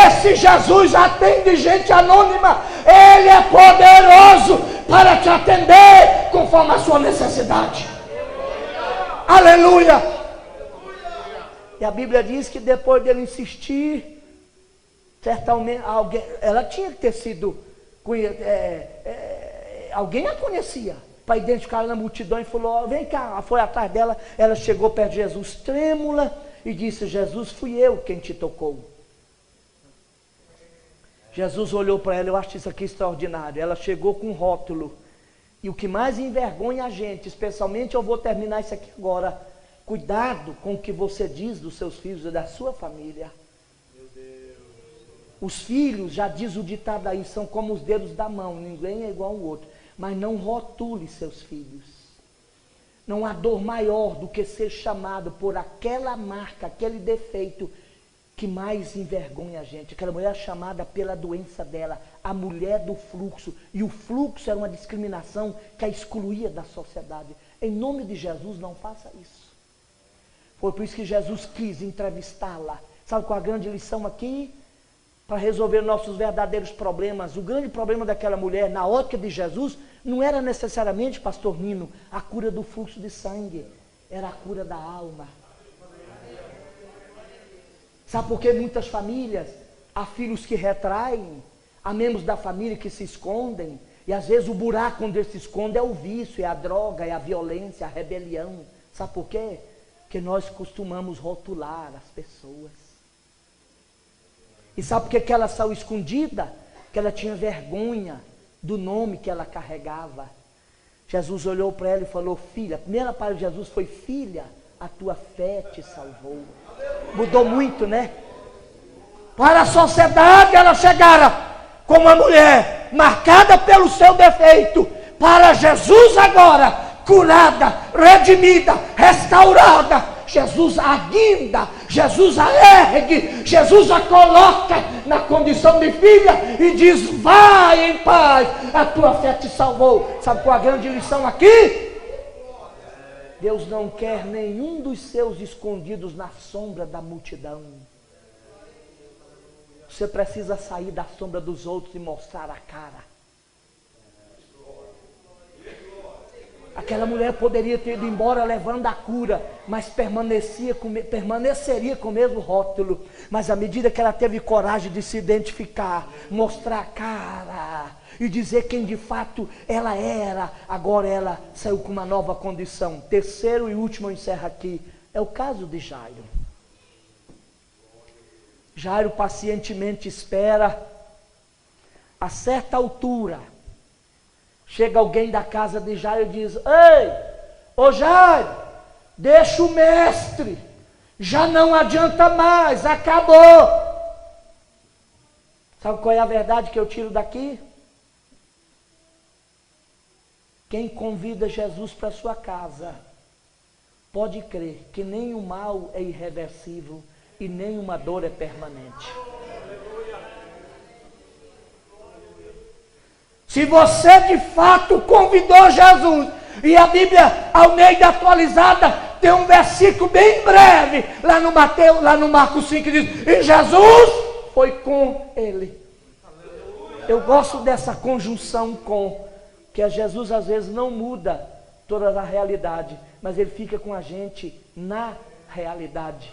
Esse Jesus atende gente anônima. Ele é poderoso para te atender conforme a sua necessidade. Aleluia! E a Bíblia diz que depois dele insistir, certamente ela tinha que ter sido alguém a conhecia, para identificar ela na multidão, e falou, vem cá, foi atrás dela. Ela chegou perto de Jesus, trêmula, e disse, Jesus, fui eu quem te tocou. Jesus olhou para ela, eu acho isso aqui extraordinário. Ela chegou com um rótulo, e o que mais envergonha a gente, especialmente, eu vou terminar isso aqui agora, Cuidado com o que você diz dos seus filhos e da sua família. Os filhos, já diz o ditado aí, são como os dedos da mão, ninguém é igual ao outro. Mas não rotule seus filhos. Não há dor maior do que ser chamado por aquela marca, aquele defeito que mais envergonha a gente. Aquela mulher chamada pela doença dela, a mulher do fluxo. E o fluxo era uma discriminação que a excluía da sociedade. Em nome de Jesus, não faça isso. Foi por isso que Jesus quis entrevistá-la. Sabe qual a grande lição aqui? Para resolver nossos verdadeiros problemas. O grande problema daquela mulher, na ótica de Jesus, não era necessariamente, pastor Nino, a cura do fluxo de sangue. Era a cura da alma. Sabe por que muitas famílias, há filhos que retraem, há membros da família que se escondem, e às vezes o buraco onde eles se escondem é o vício, é a droga, é a violência, a rebelião. Sabe por quê? Porque nós costumamos rotular as pessoas. E sabe por que ela saiu escondida? Porque ela tinha vergonha do nome que ela carregava. Jesus olhou para ela e falou: filha, a primeira palavra de Jesus foi: filha, a tua fé te salvou. Mudou muito, né? Para a sociedade ela chegara como uma mulher marcada pelo seu defeito. Para Jesus agora, curada, redimida, restaurada, Jesus a guinda, Jesus a ergue, Jesus a coloca na condição de filha e diz: vai em paz, a tua fé te salvou. Sabe qual a grande lição aqui? Deus não quer nenhum dos seus escondidos na sombra da multidão. Você precisa sair da sombra dos outros e mostrar a cara. Aquela mulher poderia ter ido embora levando a cura, mas permaneceria com o mesmo rótulo. Mas à medida que ela teve coragem de se identificar, mostrar a cara e dizer quem de fato ela era, agora ela saiu com uma nova condição. Terceiro e último, eu encerro aqui, é o caso de Jairo. Jairo pacientemente espera. A certa altura, chega alguém da casa de Jairo e diz: ei, ô Jairo, deixa o mestre, já não adianta mais, acabou. Sabe qual é a verdade que eu tiro daqui? Quem convida Jesus para sua casa, pode crer que nem o mal é irreversível e nem uma dor é permanente. Se você de fato convidou Jesus, e a Bíblia Almeida atualizada tem um versículo bem breve, lá no Marcos 5, que diz: e Jesus foi com ele. Eu gosto dessa conjunção com, que Jesus às vezes não muda toda a realidade, mas ele fica com a gente na realidade.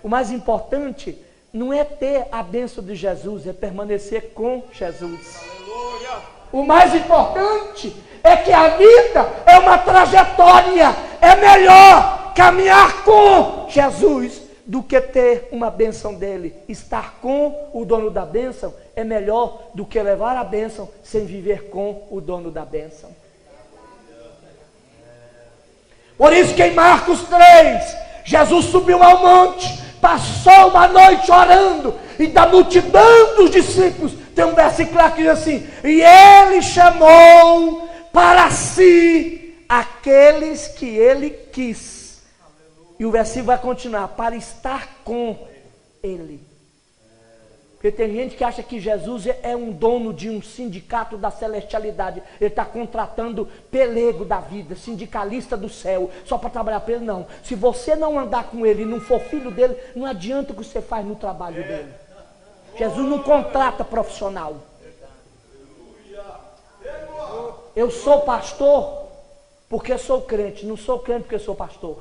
O mais importante não é ter a bênção de Jesus, é permanecer com Jesus. O mais importante é que a vida é uma trajetória. É melhor caminhar com Jesus do que ter uma bênção dele. Estar com o dono da bênção é melhor do que levar a bênção sem viver com o dono da bênção. Por isso que em Marcos 3, Jesus subiu ao monte, passou uma noite orando, e da multidão dos discípulos, tem um versículo lá que diz assim: e ele chamou para si aqueles que ele quis. E o versículo vai continuar: para estar com ele. Porque tem gente que acha que Jesus é um dono de um sindicato da celestialidade. Ele está contratando pelego da vida, sindicalista do céu, só para trabalhar para ele. Não, se você não andar com ele e não for filho dele, não adianta o que você faz no trabalho dele. Jesus não contrata profissional. Eu sou pastor porque sou crente, não sou crente porque sou pastor.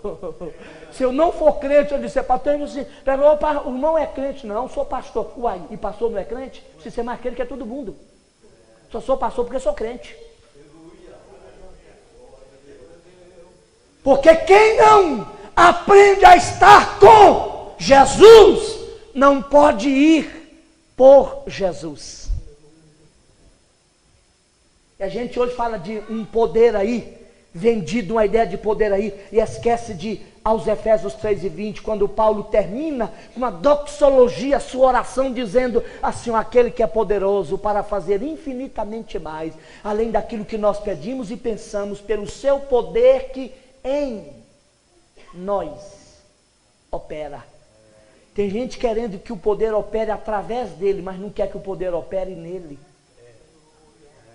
Se eu não for crente, eu disse: pastor, eu disse, o irmão é crente. Não, sou pastor. Uai, e pastor não é crente? Se você é mais crente que é todo mundo. Só sou pastor porque sou crente. Porque quem não aprende a estar com Jesus, não pode ir por Jesus. E a gente hoje fala de um poder aí, vendido uma ideia de poder aí e esquece de, aos Efésios 3:20, quando Paulo termina com uma doxologia, sua oração, dizendo assim: aquele que é poderoso para fazer infinitamente mais, além daquilo que nós pedimos e pensamos, pelo seu poder que em nós opera. Tem gente querendo que o poder opere através dele, mas não quer que o poder opere nele.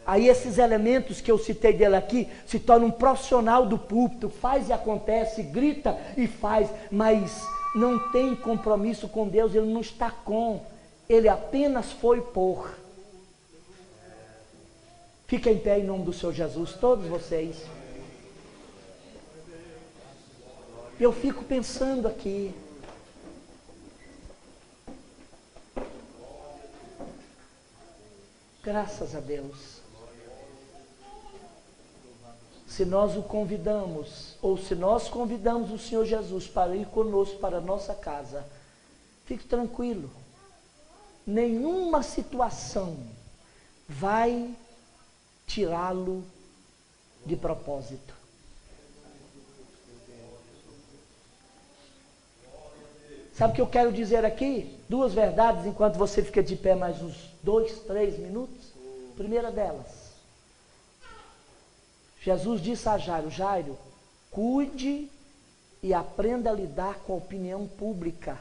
Aí esses elementos que eu citei dele aqui se torna um profissional do púlpito, faz e acontece, grita e faz, mas não tem compromisso com Deus, ele não está com, ele apenas foi por. Fica em pé em nome do Senhor Jesus, todos vocês. Eu fico pensando aqui, graças a Deus. Se nós o convidamos, ou se nós convidamos o Senhor Jesus para ir conosco para a nossa casa, fique tranquilo, nenhuma situação vai tirá-lo de propósito. Sabe o que eu quero dizer aqui? Duas verdades, enquanto você fica de pé mais uns 2, 3 minutos. Primeira delas, Jesus disse a Jairo: Jairo, cuide e aprenda a lidar com a opinião pública.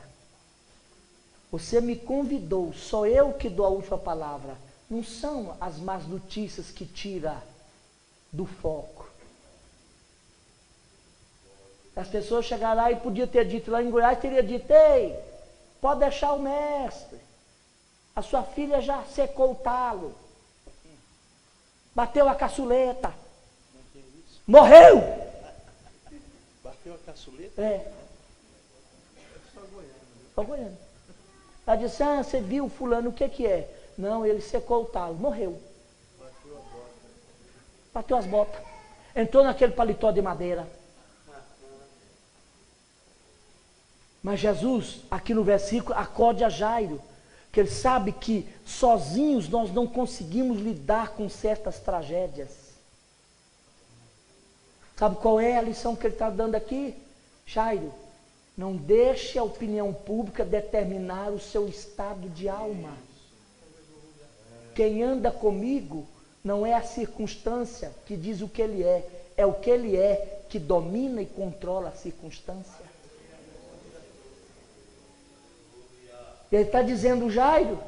Você me convidou, sou eu que dou a última palavra. Não são as más notícias que tiram do foco. As pessoas chegaram lá e podiam ter dito, lá em Goiás, teria dito: ei, pode deixar o mestre. A sua filha já secou o talo. Bateu a caçuleta. Morreu! Bateu a caçuleta? É. Só Goiânia. Ela disse: ah, você viu fulano, o que é? Não, ele secou o talo, morreu. Bateu as botas. Entrou naquele paletó de madeira. Mas Jesus, aqui no versículo, acode a Jairo, que ele sabe que sozinhos nós não conseguimos lidar com certas tragédias. Sabe qual é a lição que ele está dando aqui? Jairo, não deixe a opinião pública determinar o seu estado de alma. Quem anda comigo não é a circunstância que diz o que ele é o que ele é que domina e controla a circunstância. Ele está dizendo: Jairo,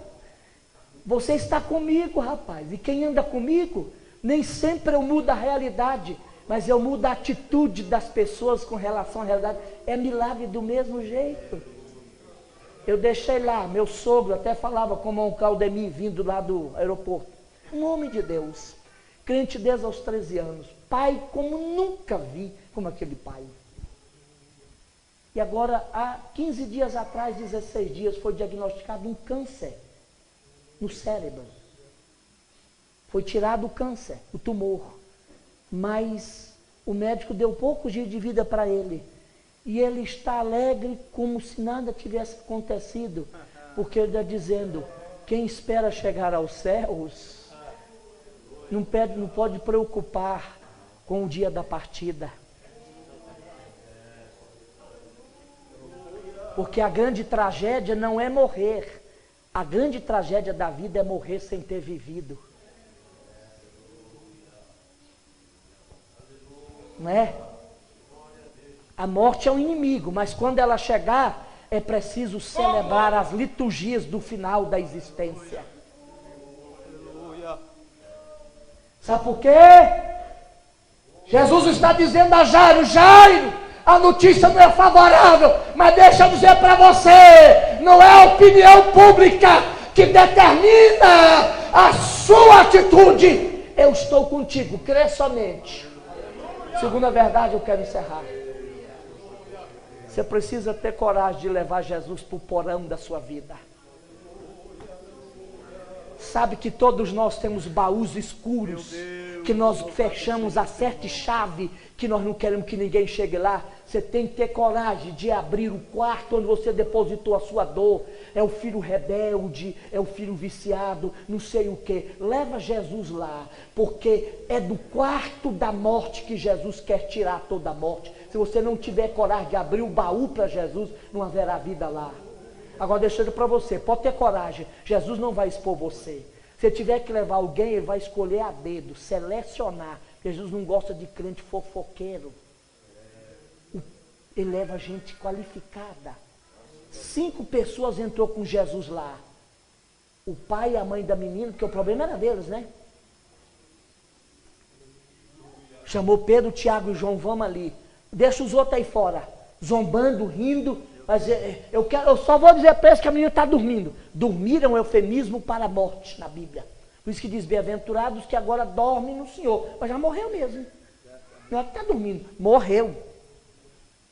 você está comigo, rapaz, e quem anda comigo, nem sempre eu mudo a realidade, mas eu mudo a atitude das pessoas com relação à realidade. É milagre do mesmo jeito. Eu deixei lá, meu sogro até falava com o irmão Claudemir, vindo lá do aeroporto. Um homem de Deus, crente desde aos 13 anos, pai como nunca vi como aquele pai. E agora, há 15 dias atrás, 16 dias, foi diagnosticado um câncer no cérebro. Foi tirado o câncer, o tumor. Mas o médico deu poucos dias de vida para ele. E ele está alegre como se nada tivesse acontecido. Porque ele está dizendo: quem espera chegar aos céus, não pode preocupar com o dia da partida. Porque a grande tragédia não é morrer. A grande tragédia da vida é morrer sem ter vivido. Não é? A morte é um inimigo, mas quando ela chegar, é preciso celebrar as liturgias do final da existência. Sabe por quê? Jesus está dizendo a Jairo: Jairo, a notícia não é favorável, mas deixa eu dizer para você, não é a opinião pública que determina a sua atitude. Eu estou contigo, crê somente. Segunda verdade, eu quero encerrar. Você precisa ter coragem de levar Jesus para o porão da sua vida. Sabe que todos nós temos baús escuros, que porque nós fechamos a certa chave que nós não queremos que ninguém chegue lá. Você tem que ter coragem de abrir o quarto onde você depositou a sua dor. É o filho rebelde, é o filho viciado, não sei o que. Leva Jesus lá, porque é do quarto da morte que Jesus quer tirar toda a morte. Se você não tiver coragem de abrir o baú para Jesus, não haverá vida lá. Agora deixando para você, pode ter coragem, Jesus não vai expor você. Se tiver que levar alguém, ele vai escolher a dedo, selecionar. Jesus não gosta de crente fofoqueiro. Ele leva gente qualificada. 5 pessoas entrou com Jesus lá. O pai e a mãe da menina, porque o problema era deles, né? Chamou Pedro, Tiago e João, vamos ali. Deixa os outros aí fora, zombando, rindo. Mas eu só vou dizer para eles que a menina está dormindo. Dormir é um eufemismo para a morte na Bíblia. Por isso que diz, bem-aventurados que agora dormem no Senhor. Mas já morreu mesmo. Não é que está dormindo, morreu.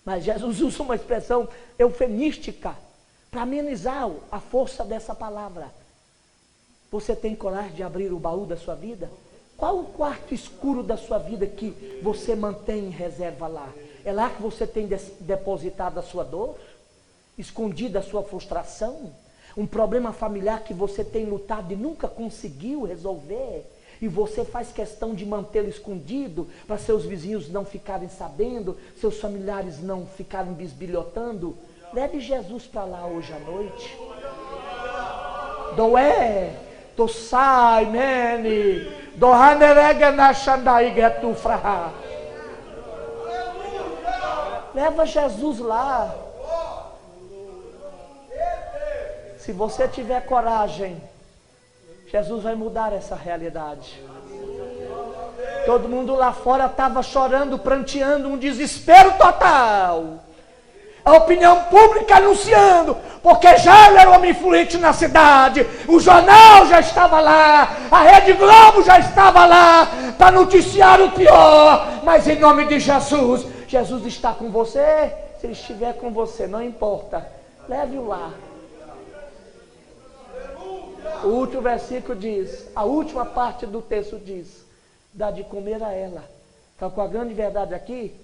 Mas Jesus usa uma expressão eufemística para amenizar a força dessa palavra. Você tem coragem de abrir o baú da sua vida? Qual o quarto escuro da sua vida que você mantém em reserva lá? É lá que você tem depositado a sua dor? Escondida a sua frustração? Um problema familiar que você tem lutado e nunca conseguiu resolver? E você faz questão de mantê-lo escondido, para seus vizinhos não ficarem sabendo, seus familiares não ficarem bisbilhotando? Leve Jesus para lá hoje à noite. Doé, to sai, nene, do hanerega na xandai getu fraha. Leva Jesus lá. Se você tiver coragem, Jesus vai mudar essa realidade. Todo mundo lá fora estava chorando, pranteando, um desespero total. A opinião pública anunciando, porque já era um homem influente na cidade, o jornal já estava lá, a Rede Globo já estava lá, para noticiar o pior. Mas em nome de Jesus, Jesus está com você. Se ele estiver com você, não importa, leve-o lá. O último versículo diz, a última parte do texto diz, dá de comer a ela. Então, com a grande verdade aqui,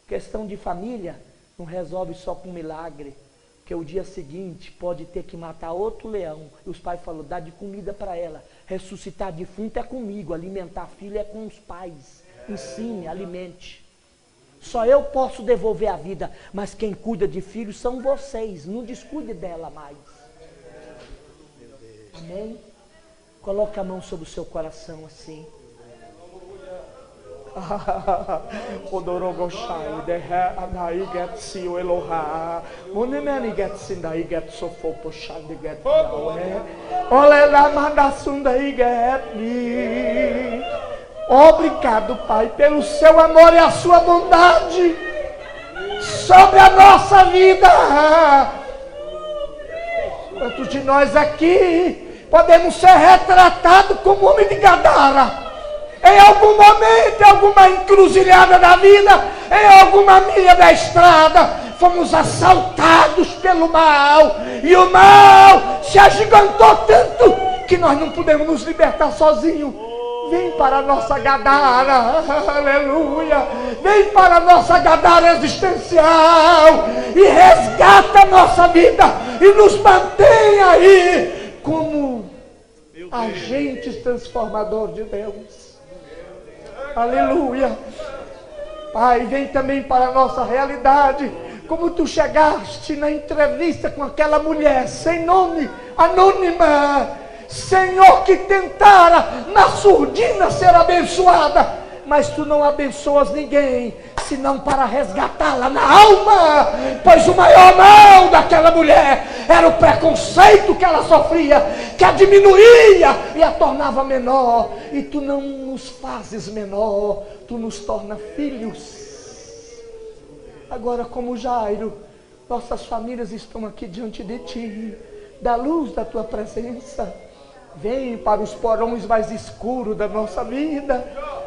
questão de família, não resolve só com milagre, porque o dia seguinte pode ter que matar outro leão. E os pais falaram, dá de comida para ela. Ressuscitar defunto é comigo, alimentar filho é com os pais. Ensine, alimente. Só eu posso devolver a vida, mas quem cuida de filhos são vocês. Não descuide dela mais. Amém? Coloque a mão sobre o seu coração assim. Obrigado, Pai, pelo seu amor e a sua bondade sobre a nossa vida. Quantos de nós aqui podemos ser retratados como homem de Gadara? Em algum momento, em alguma encruzilhada da vida, em alguma milha da estrada, fomos assaltados pelo mal. E o mal se agigantou tanto que nós não pudemos nos libertar sozinhos. Vem para a nossa Gadara, aleluia. Vem para a nossa Gadara existencial e resgata a nossa vida e nos mantém aí como agentes transformadores de Deus. Aleluia. Pai, vem também para a nossa realidade. Como tu chegaste na entrevista com aquela mulher sem nome, anônima, Senhor, que tentara na surdina ser abençoada, mas tu não abençoas ninguém, senão para resgatá-la na alma, pois o maior mal daquela mulher era o preconceito que ela sofria, que a diminuía e a tornava menor. E tu não nos fazes menor, tu nos torna filhos. Agora, como Jairo, nossas famílias estão aqui diante de ti, da luz da tua presença. Vem para os porões mais escuros da nossa vida,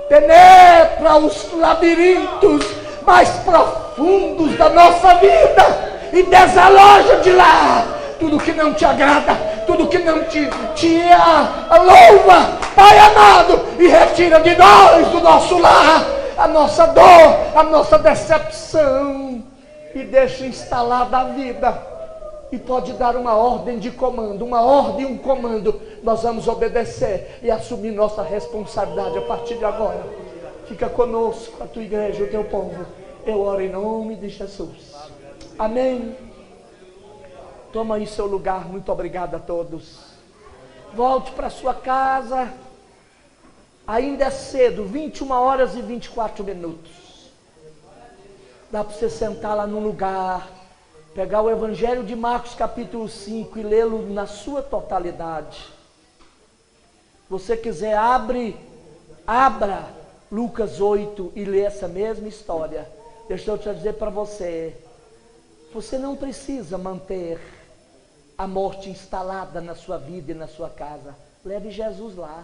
penetra os labirintos mais profundos da nossa vida e desaloja de lá tudo que não te agrada, tudo que não te louva, Pai amado, e retira de nós, do nosso lar, a nossa dor, a nossa decepção, e deixa instalada a vida. E pode dar uma ordem de comando, uma ordem, um comando. Nós vamos obedecer e assumir nossa responsabilidade a partir de agora. Fica conosco, a tua igreja, o teu povo. Eu oro em nome de Jesus. Amém. Toma aí seu lugar. Muito obrigado a todos. Volte para sua casa. Ainda é cedo, 21 horas e 24 minutos. Dá para você sentar lá num lugar, pegar o Evangelho de Marcos capítulo 5 e lê-lo na sua totalidade. Se você quiser, abra Lucas 8 e lê essa mesma história. Deixa eu te dizer para você, você não precisa manter a morte instalada na sua vida e na sua casa. Leve Jesus lá.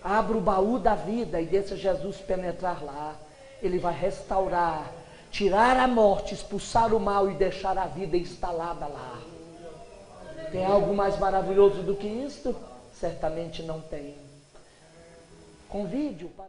Abra o baú da vida e deixa Jesus penetrar lá. Ele vai restaurar, tirar a morte, expulsar o mal e deixar a vida instalada lá. Tem algo mais maravilhoso do que isto? Certamente não tem. Convide-o para...